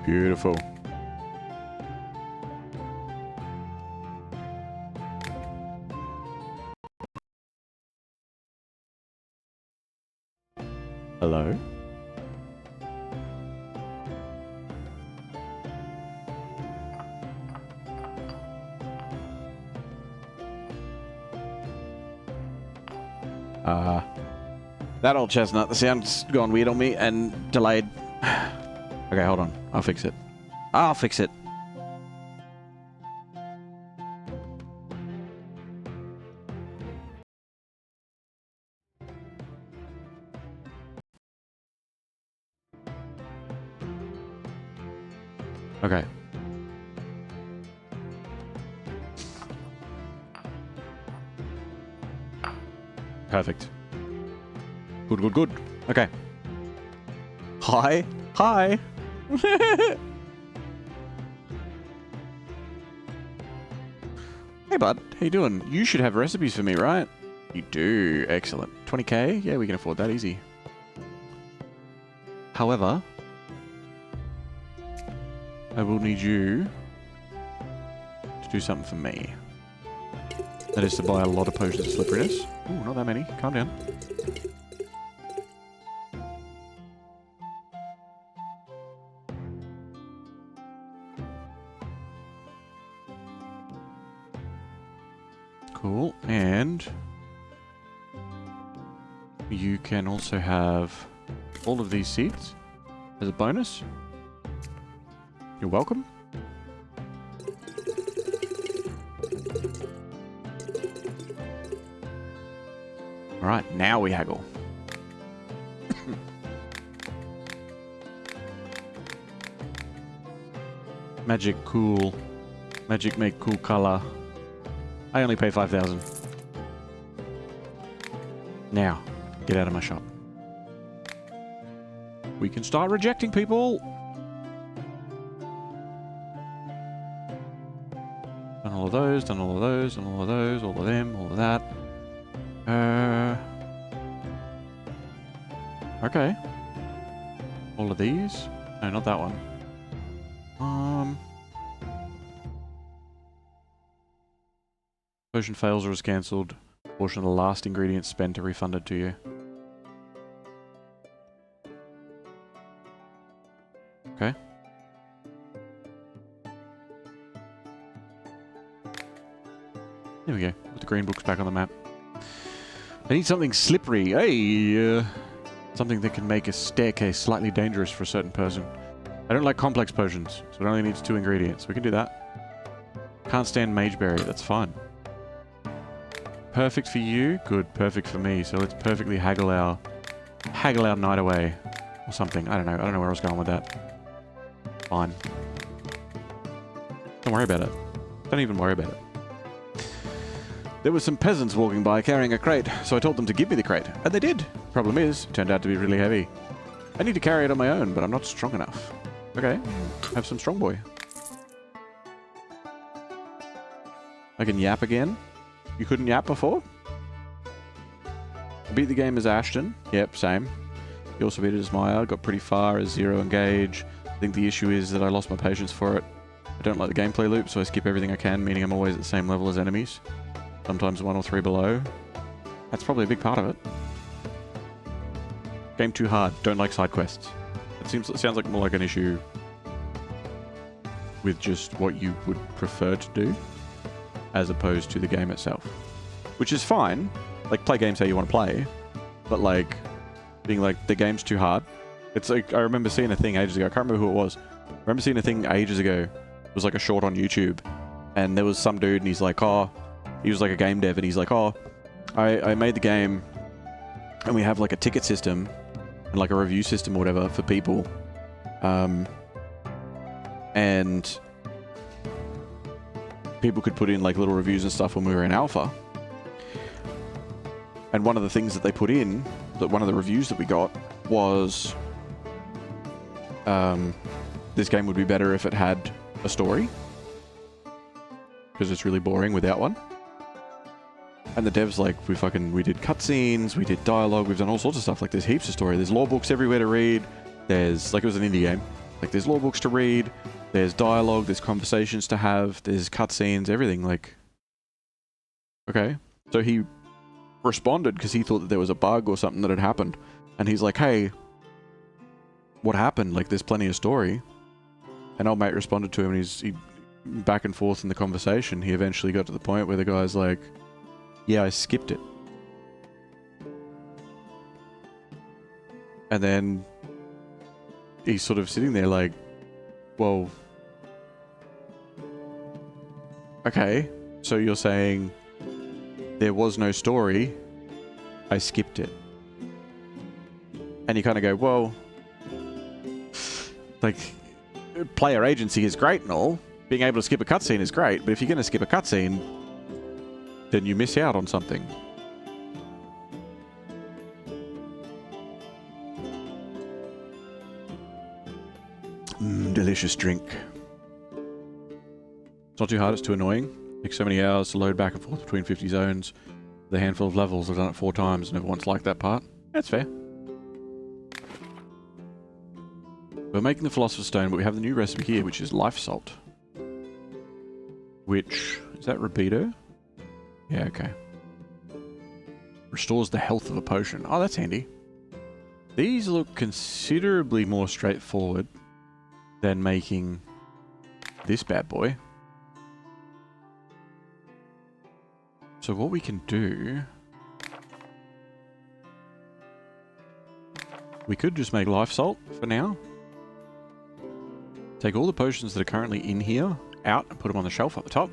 Beautiful. Hello? That old chestnut, the sound's gone weird on me and delayed. Okay, hold on. I'll fix it. I'll fix it. Okay. Perfect. Good, good, good. Okay. Hi. Hi. Hey, bud. How you doing? You should have recipes for me, right? You do. Excellent. 20k? Yeah, we can afford that easy. However, I will need you to do something for me. That is to buy a lot of potions of slipperiness. Ooh, not that many. Calm down. Cool. And you can also have all of these seeds as a bonus. You're welcome. Alright, now we haggle. Magic cool. Magic make cool color. I only pay 5,000. Now, get out of my shop. We can start rejecting people. Done all of those, done all of those, done all of those, all of them, all of that. Okay. All of these? No, not that one. Potion fails or is cancelled. Portion of the last ingredient spent are refunded to you. Okay. There we go. Put the green books back on the map. I need something slippery. Hey! Something that can make a staircase slightly dangerous for a certain person. I don't like complex potions, so it only needs 2 ingredients. We can do that. Can't stand mageberry. That's fine. Perfect for you? Good. Perfect for me. So let's perfectly haggle our night away. Or something. I don't know. I don't know where I was going with that. Fine. Don't worry about it. Don't even worry about it. There were some peasants walking by carrying a crate, so I told them to give me the crate, and they did. Problem is, it turned out to be really heavy. I need to carry it on my own, but I'm not strong enough. Okay, have some strong boy. I can yap again. You couldn't yap before? I beat the game as Ashton. Yep, same. You also beat it as Maya. Got pretty far as Zero Engage. I think the issue is that I lost my patience for it. I don't like the gameplay loop, so I skip everything I can, meaning I'm always at the same level as enemies. Sometimes 1 or 3 below. That's probably a big part of it. Game too hard. Don't like side quests. It sounds like more like an issue with just what you would prefer to do, as opposed to the game itself. Which is fine. Like, play games how you want to play. But, like, being like, the game's too hard. It's like, I remember seeing a thing ages ago. I can't remember who it was. I remember seeing a thing ages ago. It was like a short on YouTube. And there was some dude, and he's like, oh... He was like a game dev, and he's like, oh, I made the game, and we have like a ticket system, and like a review system or whatever for people. And people could put in like little reviews and stuff when we were in alpha. And one of the things that they put in, that one of the reviews that we got, was this game would be better if it had a story, because it's really boring without one. And the devs like, we did cutscenes, we did dialogue, we've done all sorts of stuff. Like, there's heaps of story. There's lore books everywhere to read. There's, like, it was an indie game. Like, there's lore books to read. There's dialogue. There's conversations to have. There's cutscenes, everything. Like, okay. So he responded because he thought that there was a bug or something that had happened. And he's like, hey, what happened? Like, there's plenty of story. And old mate responded to him, and he back and forth in the conversation. He eventually got to the point where the guy's like, yeah, I skipped it. And then he's sort of sitting there like, well, okay, so you're saying there was no story, I skipped it. And you kind of go, well, like, player agency is great and all. Being able to skip a cutscene is great, but if you're going to skip a cutscene, then you miss out on something. Delicious drink. It's not too hard, it's too annoying. It takes so many hours to load back and forth between 50 zones. The handful of levels, I've done it 4 times and never once liked that part. That's fair. We're making the Philosopher's Stone, but we have the new recipe here, which is life salt. Which, is that Rapido? Yeah, okay. Restores the health of a potion. Oh, that's handy. These look considerably more straightforward than making this bad boy. So what we can do... We could just make life salt for now. Take all the potions that are currently in here out and put them on the shelf at the top.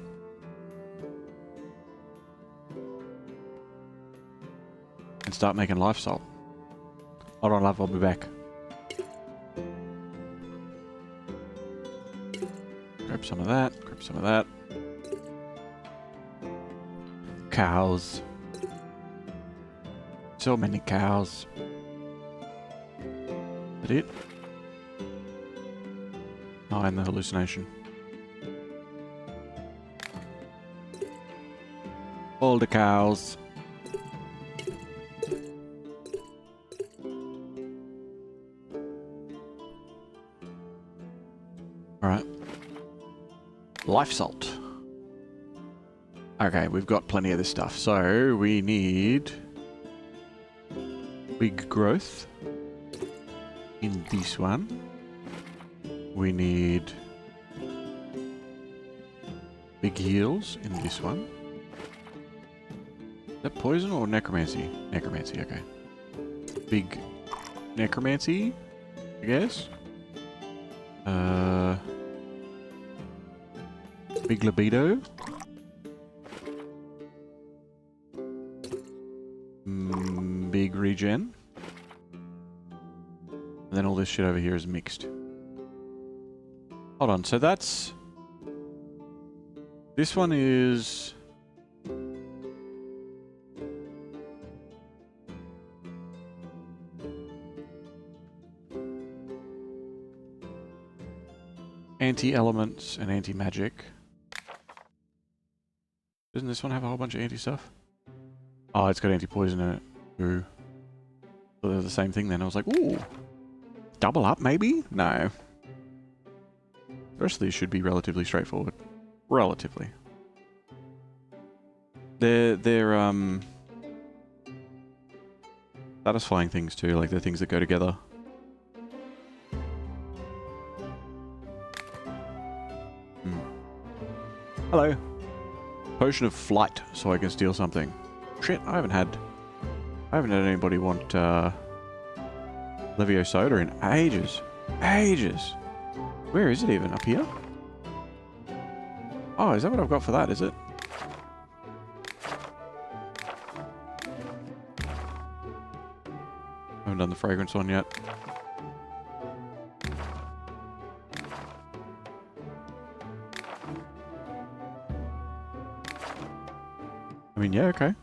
And start making life salt. Hold on, love, I'll be back. Grab some of that, grab some of that. Cows. So many cows. Is that it? Oh, and the hallucination. All the cows. Alright. Life salt. Okay, we've got plenty of this stuff. So, we need... big growth. In this one. We need... big heals in this one. Is that poison or necromancy? Necromancy, okay. Big necromancy, I guess. Big libido. Big regen. And then all this shit over here is mixed. Hold on, so that's... This one is... Anti-elements and anti-magic. Doesn't this one have a whole bunch of anti-stuff? Oh, it's got anti-poison in it. Ooh. So they're the same thing then. I was like, ooh. Double up, maybe? No. The rest of these should be relatively straightforward. Relatively. They're satisfying things too, like they're things that go together. Hello. Potion of flight, so I can steal something. Shit, I haven't had anybody want Levio soda in ages. Ages. Where is it even? Up here? Oh, is that what I've got for that, is it? I haven't done the fragrance one yet. I mean, yeah, okay.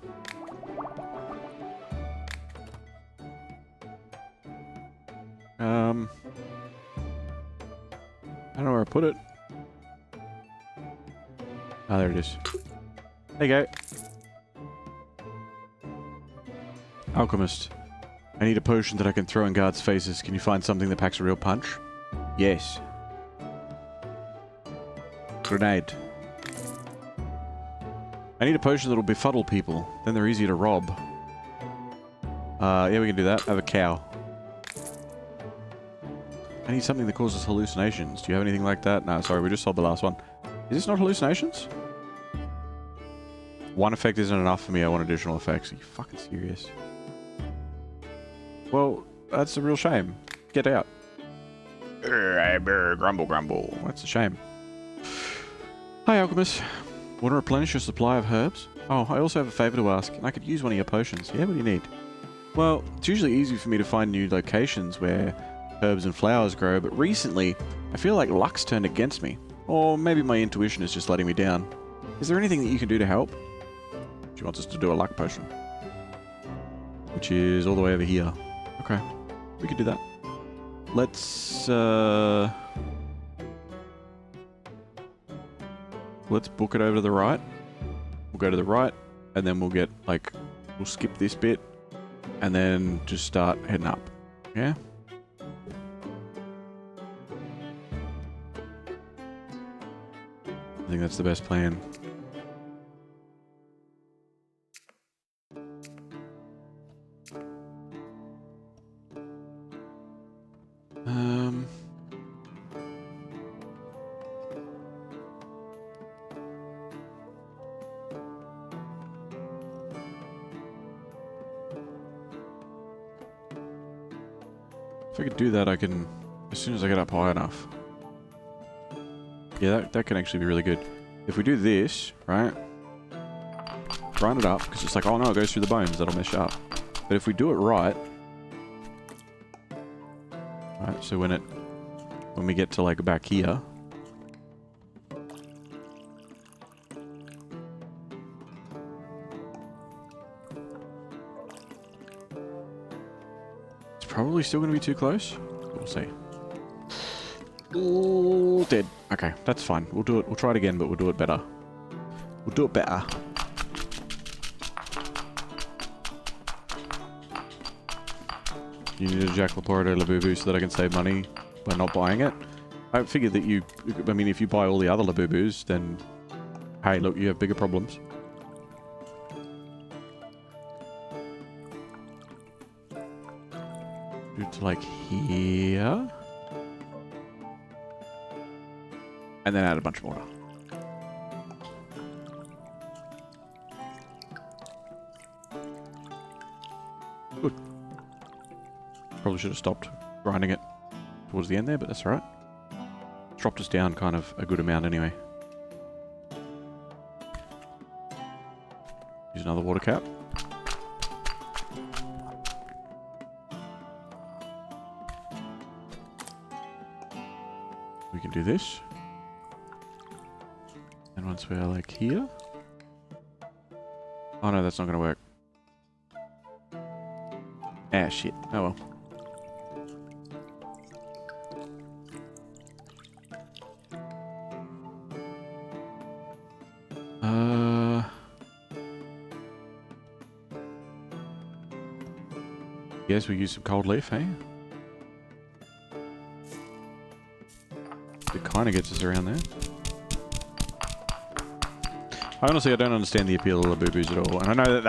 I don't know where I put it. Oh, there it is. There you go. Alchemist. I need a potion that I can throw in guards' faces. Can you find something that packs a real punch? Yes. Grenade. I need a potion that'll befuddle people. Then they're easier to rob. Yeah, we can do that. I have a cow. I need something that causes hallucinations. Do you have anything like that? No, sorry, we just sold the last one. Is this not hallucinations? One effect isn't enough for me. I want additional effects. Are you fucking serious? Well, that's a real shame. Get out. Grumble, grumble. That's a shame. Hi, Alchemist. Want to replenish your supply of herbs? Oh, I also have a favour to ask, and I could use one of your potions. Yeah, what do you need? Well, it's usually easy for me to find new locations where herbs and flowers grow, but recently, I feel like luck's turned against me. Or maybe my intuition is just letting me down. Is there anything that you can do to help? She wants us to do a luck potion. Which is all the way over here. Okay, we could do that. Let's book it over to the right. We'll go to the right, and then we'll get, like, we'll skip this bit, and then just start heading up. Yeah? I think that's the best plan. If I could do that, I can, as soon as I get up high enough. Yeah, that can actually be really good. If we do this, right? Grind it up, because it's like, oh no, it goes through the bones, that'll mess you up. But if we do it right... Right, so when we get to, like, back here... It's probably still going to be too close. We'll see. Ooh, dead. Okay, that's fine. We'll do it. We'll try it again, but we'll do it better. We'll do it better. You need a Jack Laporte Labubu so that I can save money by not buying it. I figured that you... I mean, if you buy all the other Labubus, then... Hey, look, you have bigger problems. Do it to, like, here... And then add a bunch of water. Good. Probably should have stopped grinding it towards the end there, but that's alright. Dropped us down kind of a good amount anyway. Use another water cap. We can do this. And once we're like here... Oh no, that's not going to work. Ah, shit. Oh well. Guess we use some cold leaf, hey? It kind of gets us around there. Honestly, I don't understand the appeal of the boo-boos at all. And I know that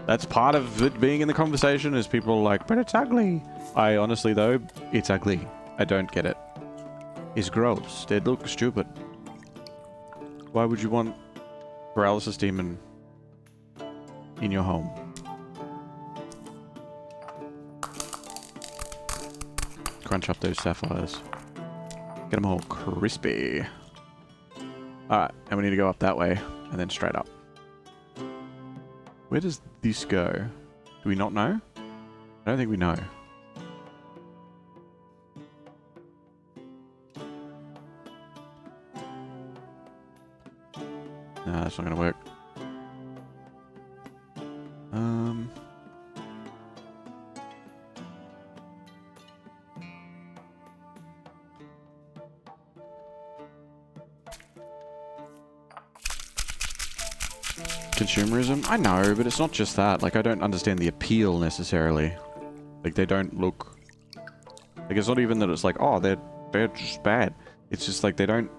that's part of it being in the conversation, is people are like, but it's ugly. I honestly, though, it's ugly. I don't get it. It's gross. They look stupid. Why would you want paralysis demon in your home? Crunch up those sapphires. Get them all crispy. Alright, and we need to go up that way, and then straight up. Where does this go? Do we not know? I don't think we know. No, that's not going to work. Consumerism? I know, but it's not just that. Like, I don't understand the appeal necessarily. Like, they don't look... Like, it's not even that it's like, oh, they're just bad. It's just like, they don't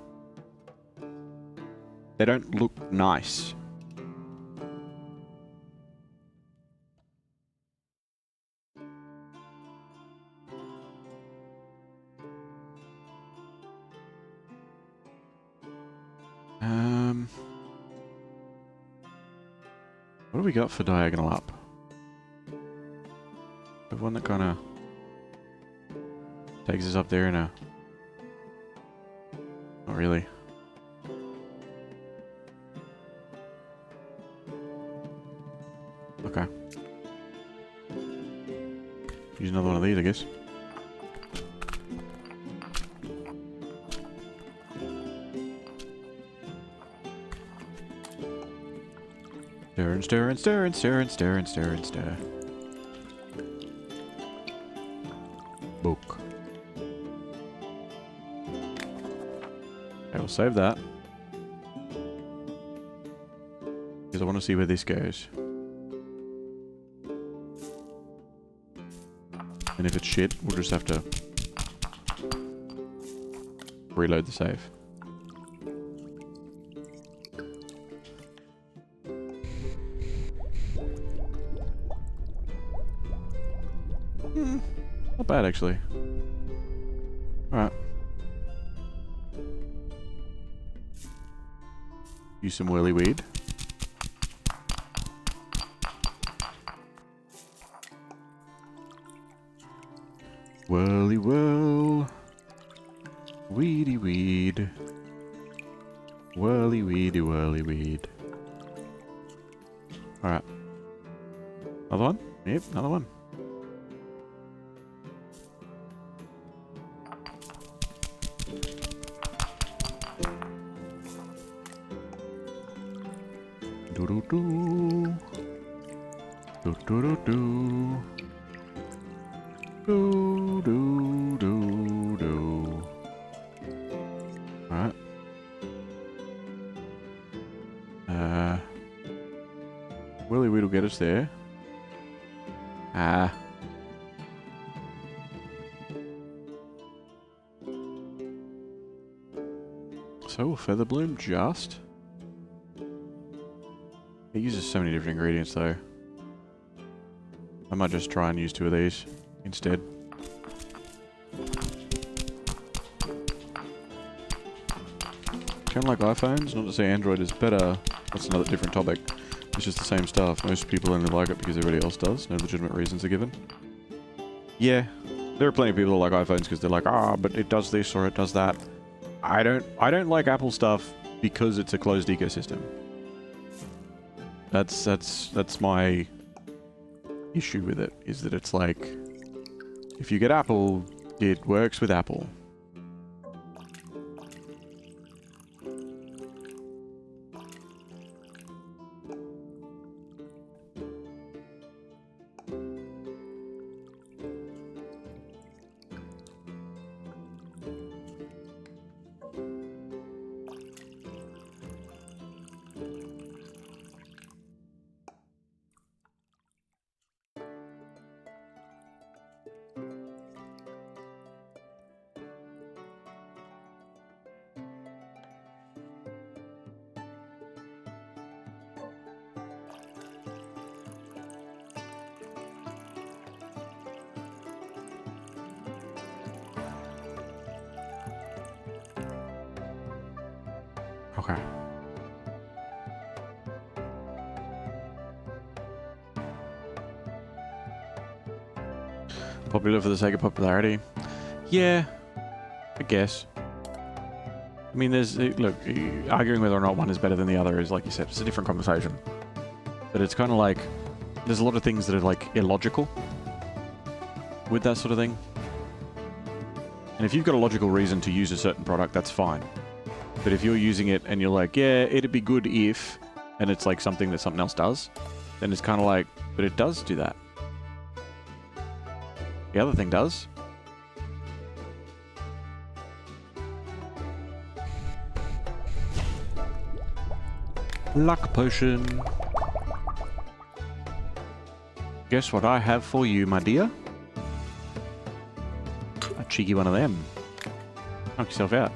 look nice. What do we got for diagonal up? The one that kind of takes us up there in a... Not really. Okay. Use another one of these, I guess. Stir and stir and stir and stir and stir and stir and stir. Book. I will save that. Because I want to see where this goes. And if it's shit, we'll just have to reload the save. Not bad, actually. Alright. Use some whirly weed. Whirly whirl. Weedy weed. Whirly weedy whirly weed. Alright. Another one? Yep, another one. Do do do. Do do do do. Do do do do. Alright. Willy Weed will get us there. Ah. So, feather bloom just? It uses so many different ingredients though. I might just try and use 2 of these instead. Kind of like iPhones, not to say Android is better. That's another different topic. It's just the same stuff. Most people only like it because everybody else does. No legitimate reasons are given. Yeah, there are plenty of people that like iPhones because they're like, ah, but it does this or it does that. I don't like Apple stuff because it's a closed ecosystem. That's my issue with it, is that it's like, if you get Apple, it works with Apple. Okay. Popular for the sake of popularity. Yeah, I guess. I mean, there's... Look, arguing whether or not one is better than the other is, like you said, it's a different conversation. But it's kind of like... There's a lot of things that are, like, illogical with that sort of thing. And if you've got a logical reason to use a certain product, that's fine. But if you're using it and you're like, yeah, it'd be good if... And it's, like, something that something else does, then it's kind of like, but it does do that. The other thing does. Luck potion. Guess what I have for you, my dear? A cheeky one of them. Knock yourself out.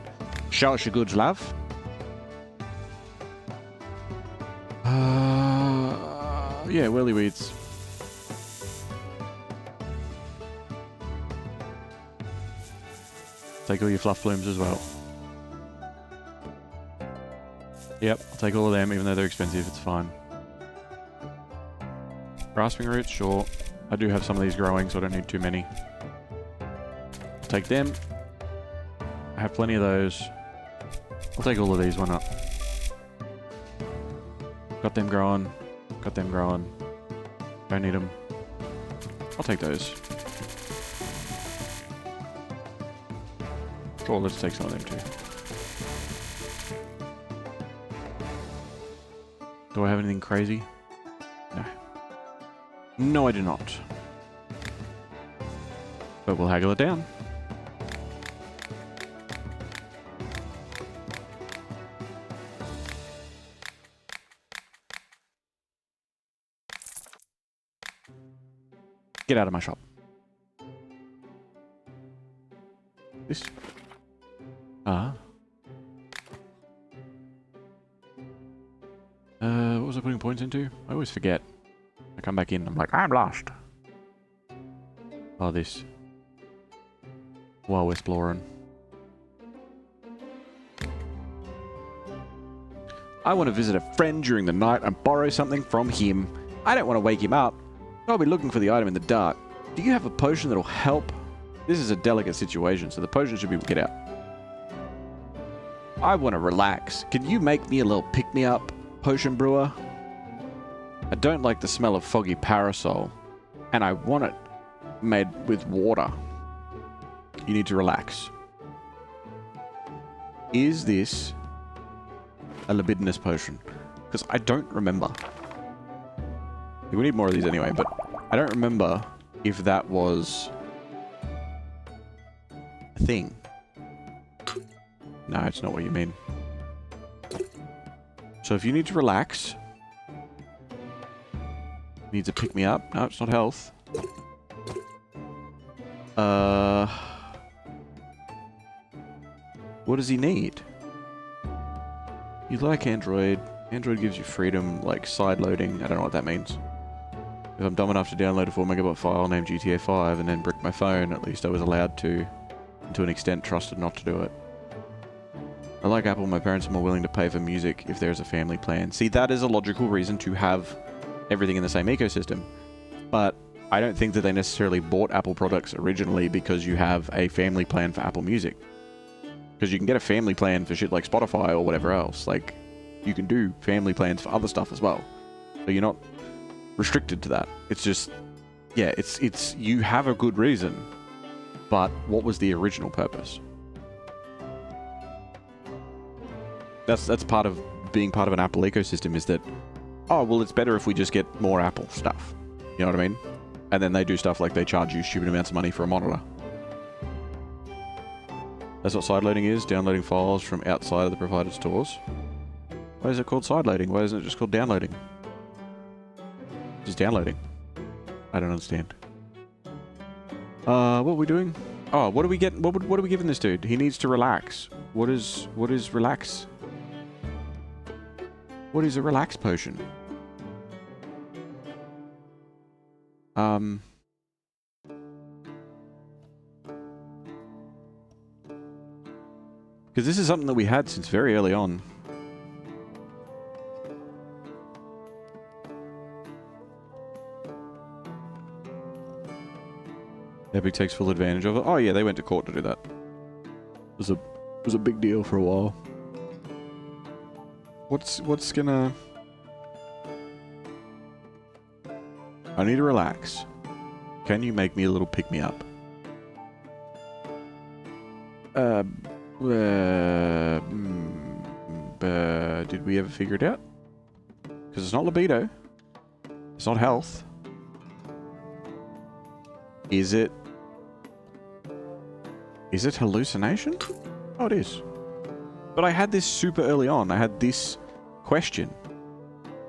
Show us your goods, love. Yeah, whirlyweeds. Take all your fluff blooms as well. Yep, I'll take all of them, even though they're expensive, it's fine. Grasping roots, sure. I do have some of these growing, so I don't need too many. I'll take them. I have plenty of those. I'll take all of these, why not? Got them growing. Got them growing. Don't need them. I'll take those. Sure, let's take some of them too. Do I have anything crazy? No. No, I do not. But we'll haggle it down. Get out of my shop. This. What was I putting points into? I always forget. I come back in, I'm like, I'm lost. Oh, this. While we're exploring. I want to visit a friend during the night and borrow something from him. I don't want to wake him up. I'll be looking for the item in the dark. Do you have a potion that'll help? This is a delicate situation, so the potion should be get out. I want to relax. Can you make me a little pick-me-up, potion brewer? I don't like the smell of foggy parasol, and I want it made with water. You need to relax. Is this a libidinous potion? Because I don't remember. We need more of these anyway, but I don't remember if that was a thing. No, it's not what you mean. So if you need to relax... Needs a pick-me-up. No, it's not health. What does he need? You like Android. Android gives you freedom, like side-loading. I don't know what that means. If I'm dumb enough to download a 4 megabyte file named GTA 5 and then brick my phone, at least I was allowed to an extent, trusted not to do it. I like Apple. My parents are more willing to pay for music if there's a family plan. See, that is a logical reason to have everything in the same ecosystem. But I don't think that they necessarily bought Apple products originally because you have a family plan for Apple Music. Because you can get a family plan for shit like Spotify or whatever else. Like, you can do family plans for other stuff as well. So you're not restricted to that. It's just, yeah, it's you have a good reason, but what was the original purpose? That's part of being part of an Apple ecosystem, is that, oh, well, it's better if we just get more Apple stuff. You know what I mean? And then they do stuff like they charge you stupid amounts of money for a monitor. That's what sideloading is, downloading files from outside of the provided stores. Why is it called sideloading? Why isn't it just called downloading? Just downloading. I don't understand. What are we doing? Oh, what are we getting? What are we giving this dude? He needs to relax. What is relax? What is a relax potion? Because this is something that we had since very early on. Epic takes full advantage of it. Oh yeah, they went to court to do that. It was a big deal for a while. What's gonna... I need to relax. Can you make me a little pick-me-up? Did we ever figure it out? Because it's not libido. It's not health. Is it hallucination? Oh, it is. But I had this super early on. I had this question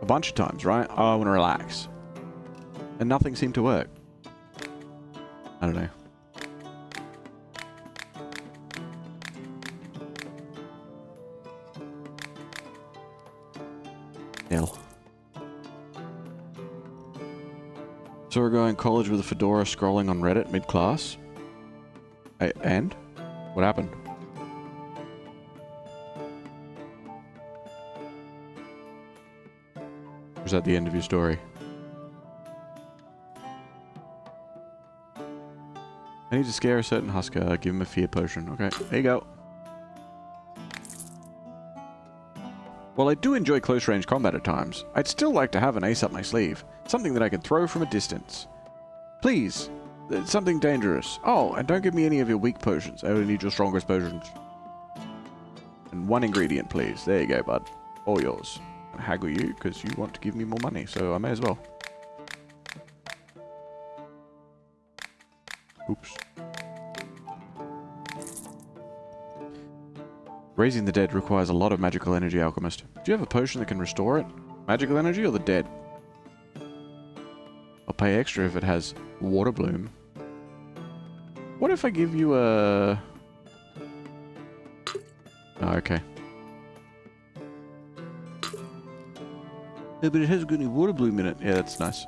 a bunch of times, right? Oh, I want to relax. And nothing seemed to work. I don't know. Hell. Saw a guy in college with a fedora scrolling on Reddit mid-class. And? What happened? Was that the end of your story? I need to scare a certain husker. Give him a fear potion. Okay, there you go. While I do enjoy close-range combat at times, I'd still like to have an ace up my sleeve. Something that I can throw from a distance. Please, something dangerous. Oh, and don't give me any of your weak potions. I only need your strongest potions. And one ingredient, please. There you go, bud. All yours. I'll haggle you, because you want to give me more money, so I may as well. Oops. Raising the dead requires a lot of magical energy, Alchemist. Do you have a potion that can restore it? Magical energy or the dead? I'll pay extra if it has water bloom. What if I give you a... Oh, okay. Yeah, but it hasn't got any water bloom in it. Yeah, that's nice.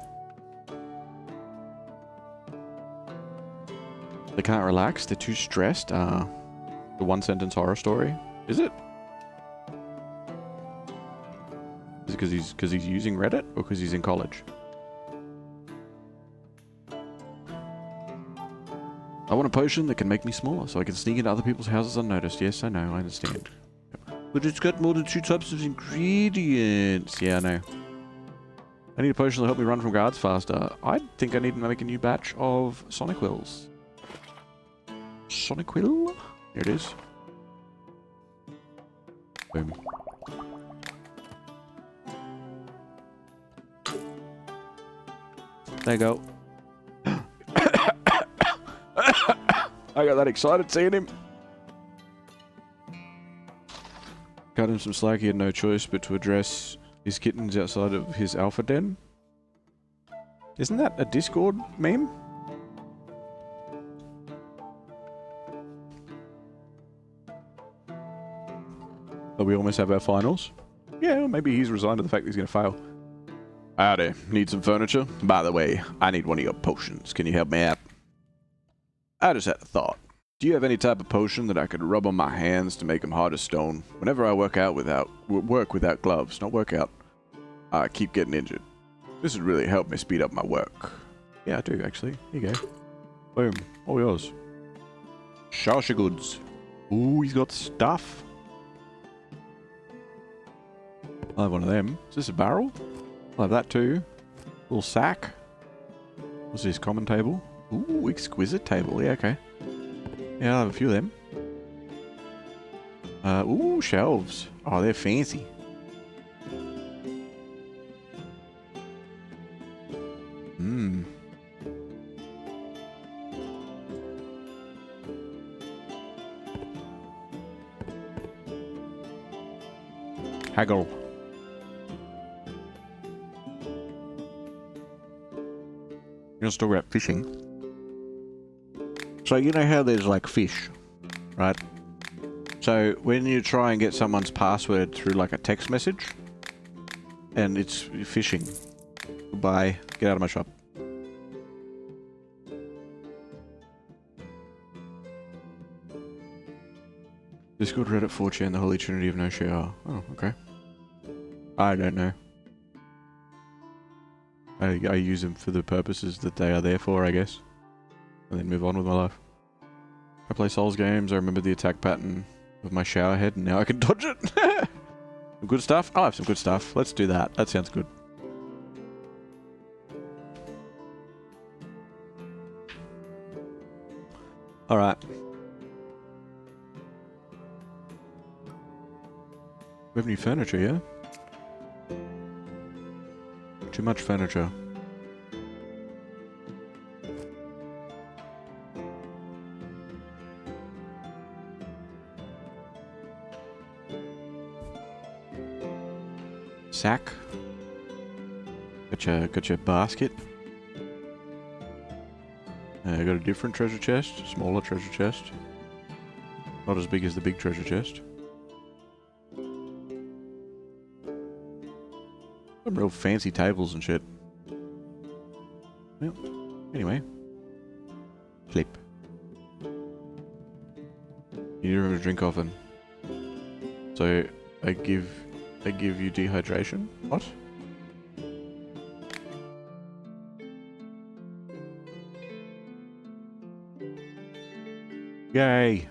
They can't relax? They're too stressed? The one-sentence horror story? Is it? Is it because he's using Reddit or because he's in college? I want a potion that can make me smaller so I can sneak into other people's houses unnoticed. Yes, I know, I understand. But it's got more than 2 types of ingredients. Yeah, I know. I need a potion to help me run from guards faster. I think I need to make a new batch of Sonic Wills. Sonic Will? Here it is. Boom. There you go. I got that excited seeing him. Cut him some slack. He had no choice but to address his kittens outside of his alpha den. Isn't that a Discord meme? Oh, we almost have our finals? Yeah, well, maybe he's resigned to the fact that he's going to fail. Howdy, need some furniture? By the way, I need one of your potions. Can you help me out? I just had a thought. Do you have any type of potion that I could rub on my hands to make them hard as stone? Whenever I work without gloves, not work out, I keep getting injured. This would really help me speed up my work. Yeah, I do, actually. Here you go. Boom. All yours. Shasha goods. Ooh, he's got stuff. I'll have one of them. Is this a barrel? I'll have that too. Little sack. What's this? Common table? Ooh, exquisite table. Yeah, okay. Yeah, I'll have a few of them. Ooh, shelves. Oh, they're fancy. Mmm. Haggle. You're still about fishing. So you know how there's like fish, right? So when you try and get someone's password through like a text message, and it's fishing. Goodbye. Get out of my shop. Discord, Reddit, 4chan, the Holy Trinity of no share. Oh, okay. I don't know. I use them for the purposes that they are there for, I guess. and then move on with my life. I play Souls games, I remember the attack pattern of my shower head, and now I can dodge it. Some good stuff? I'll have some good stuff. Let's do that. That sounds good. Alright. We have any furniture, yeah? Too much furniture. Sack. Got your basket. Got a different treasure chest, smaller treasure chest. Not as big as the big treasure chest. Some real fancy tables and shit. Well, anyway. Flip. You need to remember to drink often. So, I give you dehydration? What? Yay!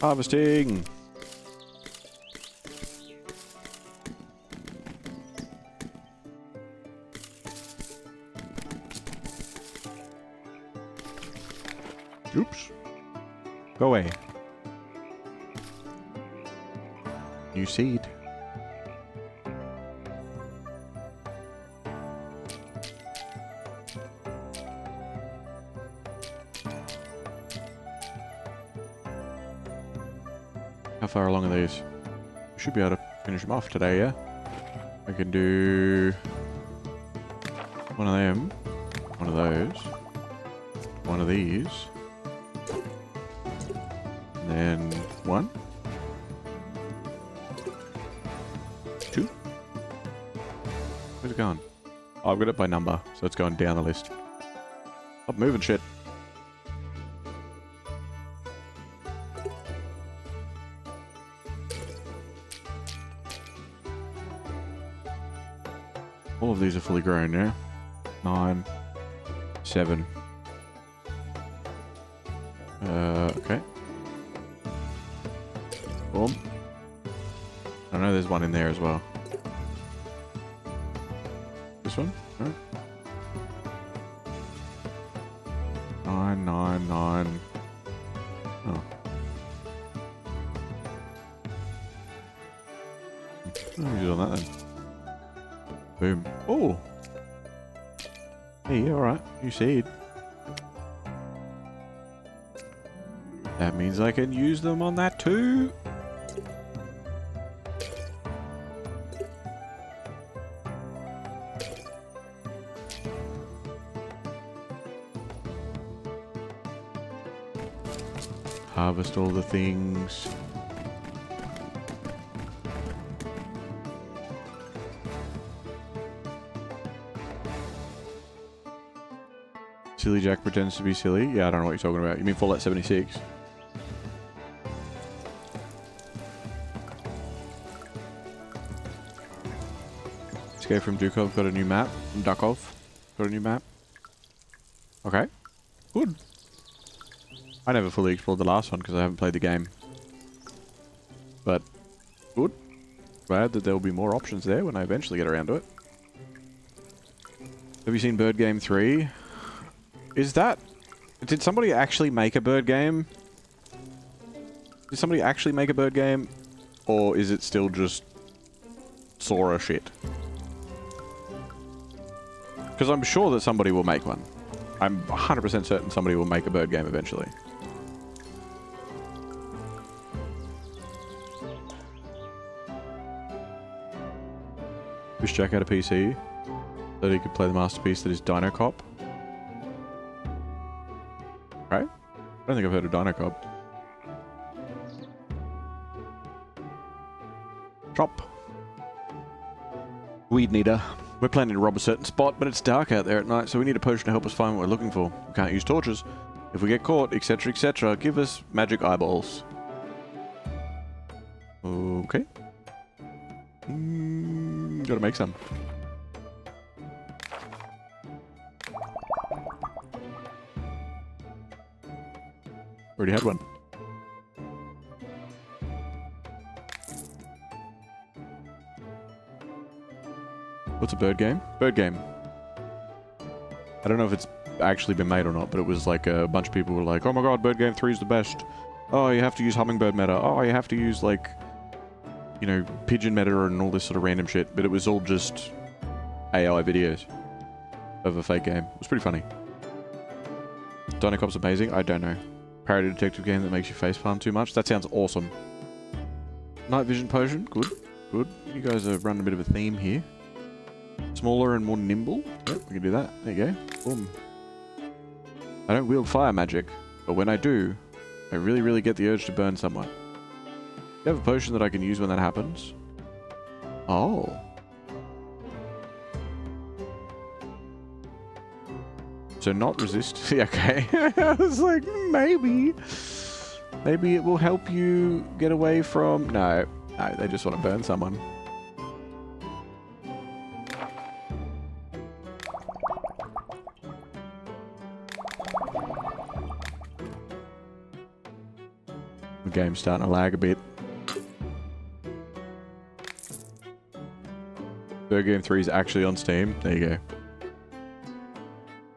Harvesting! Oops. Go away. New seed. How far along are these? We should be able to finish them off today, yeah? I can do one of them, one of those, one of these, and then one, two. Where's it going? Oh, I've got it by number, so it's going down the list. Stop moving shit. All of these are fully grown, yeah? 9, 7. Okay. Boom. I know there's one in there as well. This one? No? 9, 9, 9. Oh. Let me do on that then. Boom. Oh! Hey, alright. You seed. That means I can use them on that too! Harvest all the things. Silly Jack pretends to be silly? Yeah, I don't know what you're talking about. You mean Fallout 76? Escape from Dukov got a new map. From Dukov got a new map. Okay. Good. I never fully explored the last one because I haven't played the game. But, good. Glad that there will be more options there when I eventually get around to it. Have you seen Bird Game 3? Is that... Did somebody actually make a bird game? Did somebody actually make a bird game? Or is it still just Sora shit? Because I'm sure that somebody will make one. I'm 100% certain somebody will make a bird game eventually. Wish Jack had a PC so that he could play the masterpiece that is Dino Cop. Right? I don't think I've heard of Dino Cop. Drop. Weed Neater. We're planning to rob a certain spot, but it's dark out there at night, so we need a potion to help us find what we're looking for. We can't use torches. If we get caught, etc., etc., give us magic eyeballs. Okay. Gotta make some. Already had one. What's a bird game? Bird game. I don't know if it's actually been made or not, but it was like a bunch of people were like, oh my god, Bird Game 3 is the best. Oh, you have to use Hummingbird meta. Oh, you have to use like, you know, Pigeon meta and all this sort of random shit. But it was all just AI videos of a fake game. It was pretty funny. Dinocop's amazing? I don't know. Parody detective game that makes you facepalm too much? That sounds awesome. Night vision potion? Good. Good. You guys are running a bit of a theme here. Smaller and more nimble? Yep, we can do that. There you go. Boom. I don't wield fire magic, but when I do, I really, really get the urge to burn someone. You have a potion that I can use when that happens? Oh. So not resist. Yeah, okay. I was like, maybe. Maybe it will help you get away from... No. No, they just want to burn someone. The game's starting to lag a bit. Bird Game 3 is actually on Steam. There you go.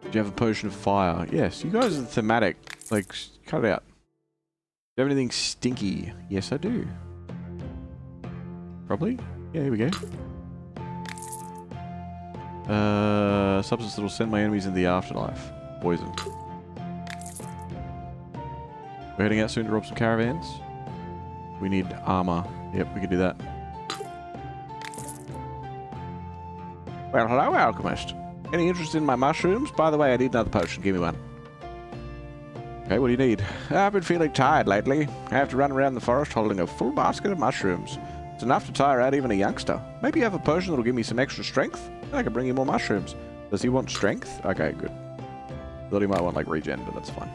Do you have a potion of fire? Yes, you guys are thematic. Like, cut it out. Do you have anything stinky? Yes, I do. Probably? Yeah, here we go. Substance that will send my enemies into the afterlife. Poison. We're heading out soon to rob some caravans. We need armor. Yep, we can do that. Well, hello, Alchemist. Any interest in my mushrooms? By the way, I need another potion. Give me one. Okay, what do you need? I've been feeling tired lately. I have to run around the forest holding a full basket of mushrooms. It's enough to tire out even a youngster. Maybe you have a potion that'll give me some extra strength? I can bring you more mushrooms. Does he want strength? Okay, good. Thought he might want, like, regen, but that's fine.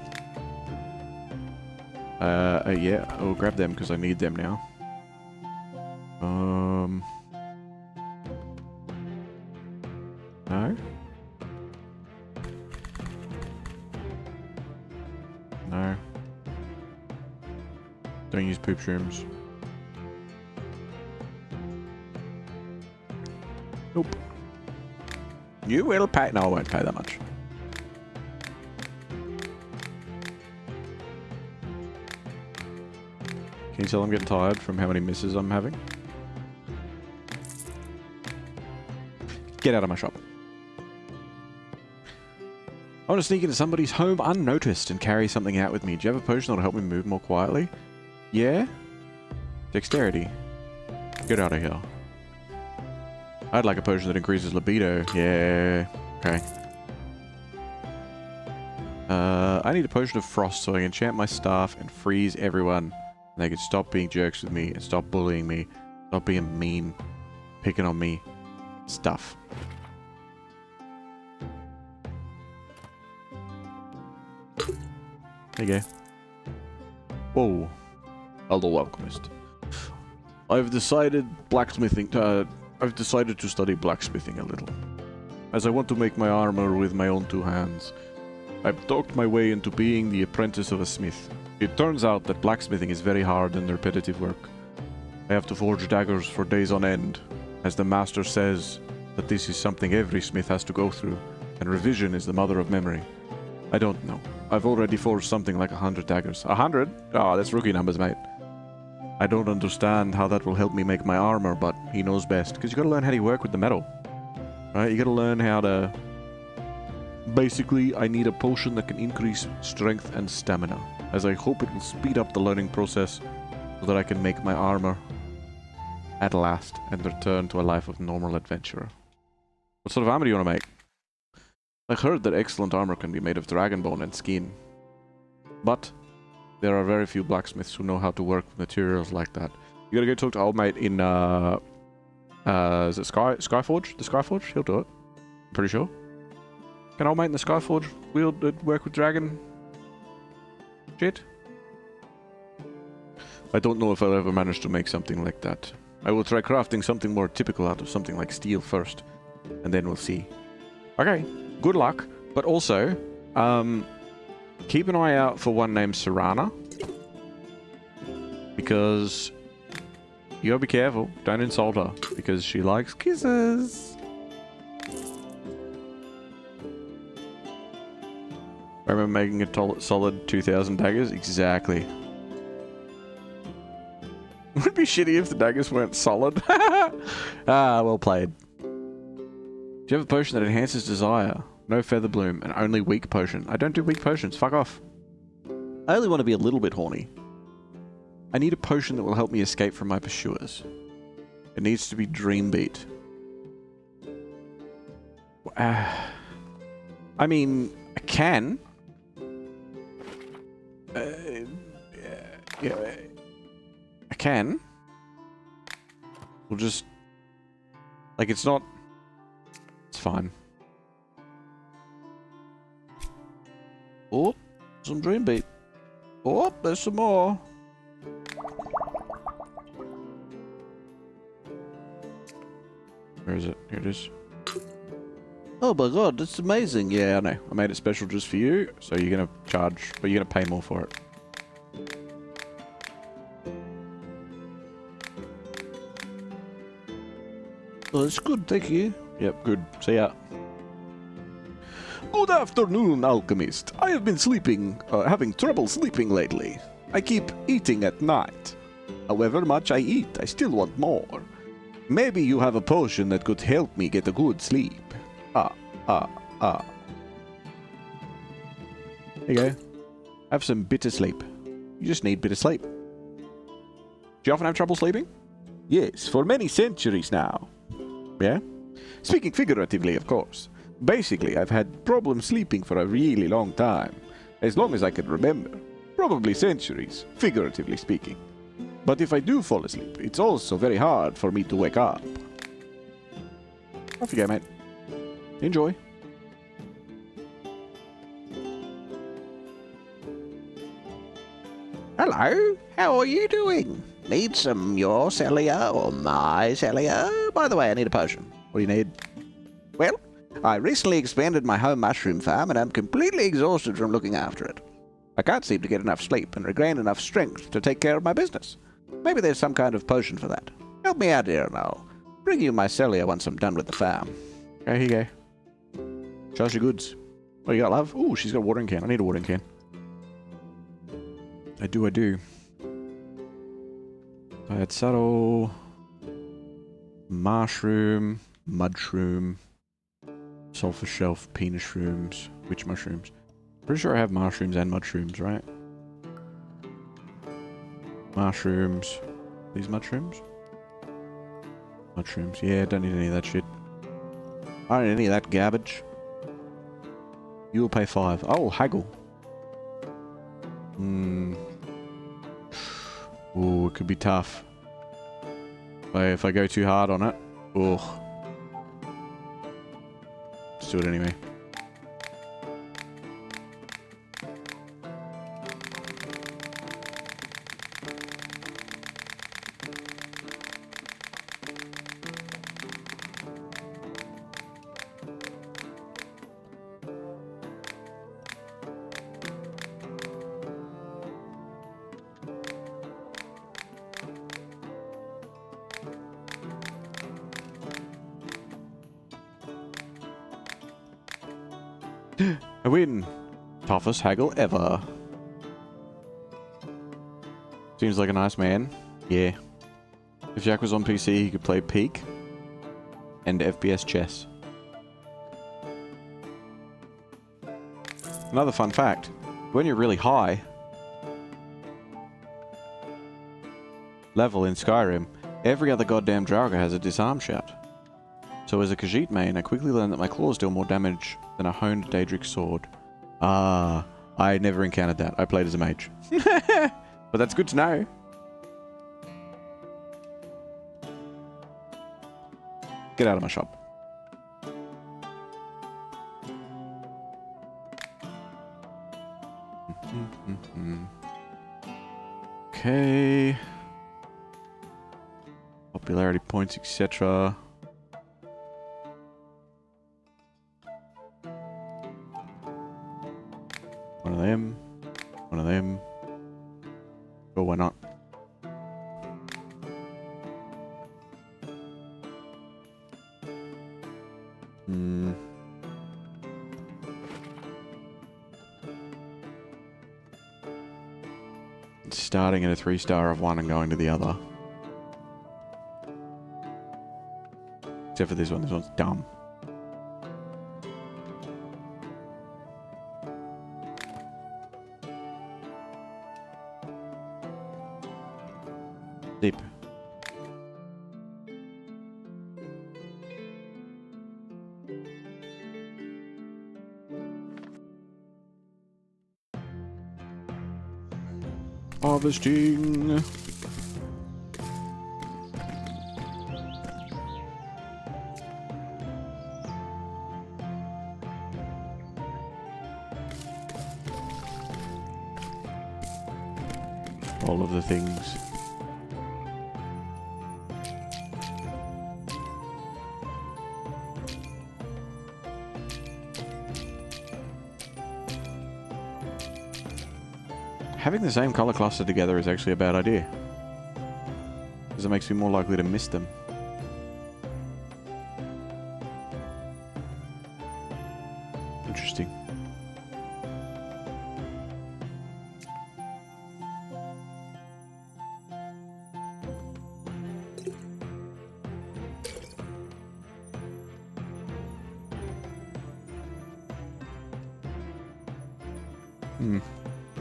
Yeah, I'll grab them because I need them now. No? No. Don't use poop shrooms. Nope. You will pay. No, I won't pay that much. Can you tell I'm getting tired from how many misses I'm having? Get out of my shop. I want to sneak into somebody's home unnoticed and carry something out with me. Do you have a potion that'll help me move more quietly? Yeah? Dexterity. Get out of here. I'd like a potion that increases libido. Yeah. Okay. I need a potion of frost so I can enchant my staff and freeze everyone. And they can stop being jerks with me and stop bullying me. Stop being mean. Picking on me. Stuff. There you go. Whoa. Hello, Alchemist. I've decided to study blacksmithing a little, as I want to make my armor with my own two hands. I've talked my way into being the apprentice of a smith. It turns out that blacksmithing is very hard and repetitive work. I have to forge daggers for days on end, as the master says that this is something every smith has to go through, and revision is the mother of memory. I don't know. I've already forged something like 100 daggers. 100? Oh, that's rookie numbers, mate. I don't understand how that will help me make my armor, but he knows best. Because you gotta learn how to work with the metal. Right? You gotta learn how to... Basically, I need a potion that can increase strength and stamina, as I hope it will speed up the learning process so that I can make my armor at last and return to a life of normal adventurer. What sort of armor do you want to make? I heard that excellent armor can be made of dragon bone and skin. But there are very few blacksmiths who know how to work with materials like that. You gotta go talk to old mate in, is it Skyforge? The Skyforge? He'll do it. I'm pretty sure. Can old mate in the Skyforge work with dragon shit? I don't know if I'll ever manage to make something like that. I will try crafting something more typical out of something like steel first, and then we'll see. Okay, good luck. But also, Keep an eye out for one named Serana. Because you gotta be careful. Don't insult her. Because she likes kisses. I remember making a solid 2,000 daggers. Exactly. Would it be shitty if the daggers weren't solid? Ah, well played. Do you have a potion that enhances desire? No feather bloom, and only weak potion. I don't do weak potions. Fuck off. I only want to be a little bit horny. I need a potion that will help me escape from my pursuers. It needs to be Dream Beat. I mean, I can. Yeah, I can. We'll just... Like, it's not... It's fine. Oh, some Dream Beat. Oh, there's some more. Where is it? Here it is. Oh my god, that's amazing. Yeah, I know. I made it special just for you, so you're gonna charge, but you're gonna pay more for it. Oh, that's good, thank you. Yep, good. See ya. Good afternoon, Alchemist. I have been having trouble sleeping lately. I keep eating at night. However much I eat, I still want more. Maybe you have a potion that could help me get a good sleep. There you go. Have some bitter sleep. You just need bitter sleep. Do you often have trouble sleeping? Yes, for many centuries now. Yeah? Speaking figuratively, of course. Basically, I've had problems sleeping for a really long time. As long as I can remember. Probably centuries, figuratively speaking. But if I do fall asleep, it's also very hard for me to wake up. Off you go, mate. Enjoy. Hello, how are you doing? Need some your cellia or my cellia? By the way, I need a potion. What do you need? Well, I recently expanded my home mushroom farm and I'm completely exhausted from looking after it. I can't seem to get enough sleep and regain enough strength to take care of my business. Maybe there's some kind of potion for that. Help me out here and I'll bring you my cellia once I'm done with the farm. Okay, here you go. Show us your goods. What do you got, love? Ooh, she's got a watering can. I need a watering can. I do. I had subtle... Mushroom... Mudshroom... Sulfur shelf, penis shrooms... Witch mushrooms. Pretty sure I have mushrooms and mushrooms, right? Mushrooms. These mushrooms? Mushrooms. Yeah, don't need any of that shit. I don't need any of that garbage. You will pay 5. Oh, haggle. Ooh, it could be tough. But if I go too hard on it, ugh. Let's do it anyway. I win! Toughest haggle ever. Seems like a nice man. Yeah. If Jack was on PC, he could play Peak and FPS chess. Another fun fact. When you're really high level in Skyrim, every other goddamn Draugr has a disarm shout. So as a Khajiit main, I quickly learned that my claws deal more damage than a honed Daedric sword. Ah, I never encountered that. I played as a mage. But that's good to know. Get out of my shop. Okay. Popularity points, etc. One of them. One of them. Sure, why not? Starting at a 3-star of one and going to the other. Except for this one. This one's dumb. Deep. Harvesting. All of the things. Having the same color cluster together is actually a bad idea, because it makes me more likely to miss them. Interesting.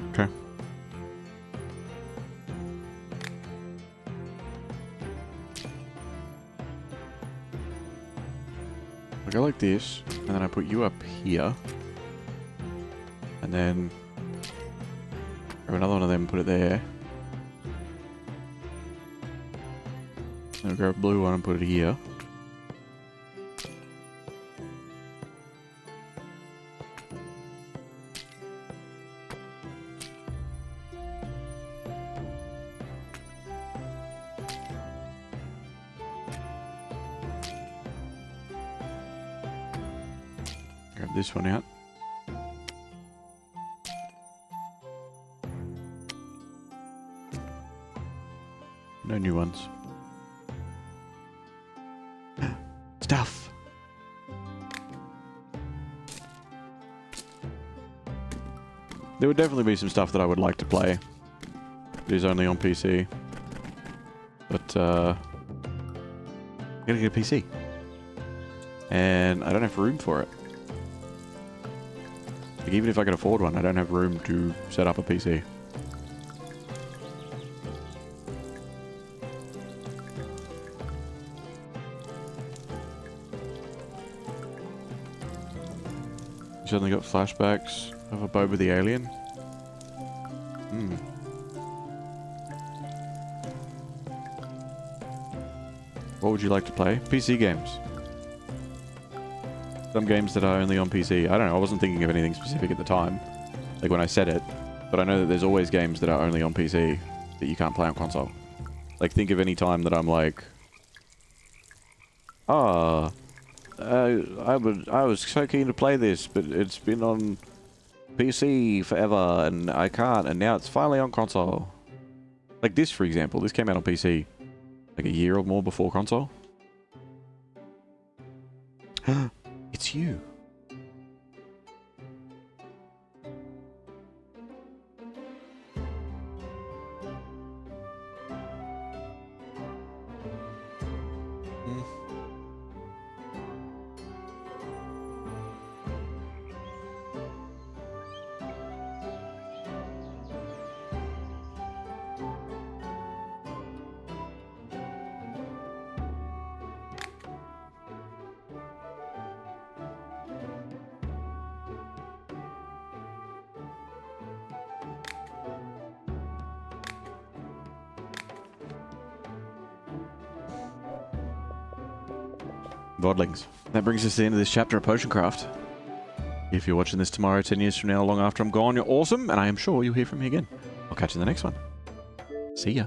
Okay. I go like this, and then I put you up here. And then grab another one of them and put it there. Then I'll grab a blue one and put it here. Grab this one out. No new ones. Stuff! There would definitely be some stuff that I would like to play. It is only on PC. But, I gotta get a PC. And I don't have room for it. Like, even if I could afford one, I don't have room to set up a PC. You suddenly got flashbacks of a Boba the Alien. What would you like to play? PC games. Some games that are only on PC. I don't know, I wasn't thinking of anything specific at the time, like when I said it, but I know that there's always games that are only on PC that you can't play on console. Like, think of any time that I'm like, I was so keen to play this, but it's been on PC forever and I can't, and now it's finally on console. Like this, for example, this came out on PC like a year or more before console. It's you. Godlings. That brings us to the end of this chapter of Potioncraft. If you're watching this tomorrow, 10 years from now, long after I'm gone, you're awesome, and I am sure you'll hear from me again. I'll catch you in the next one. See ya.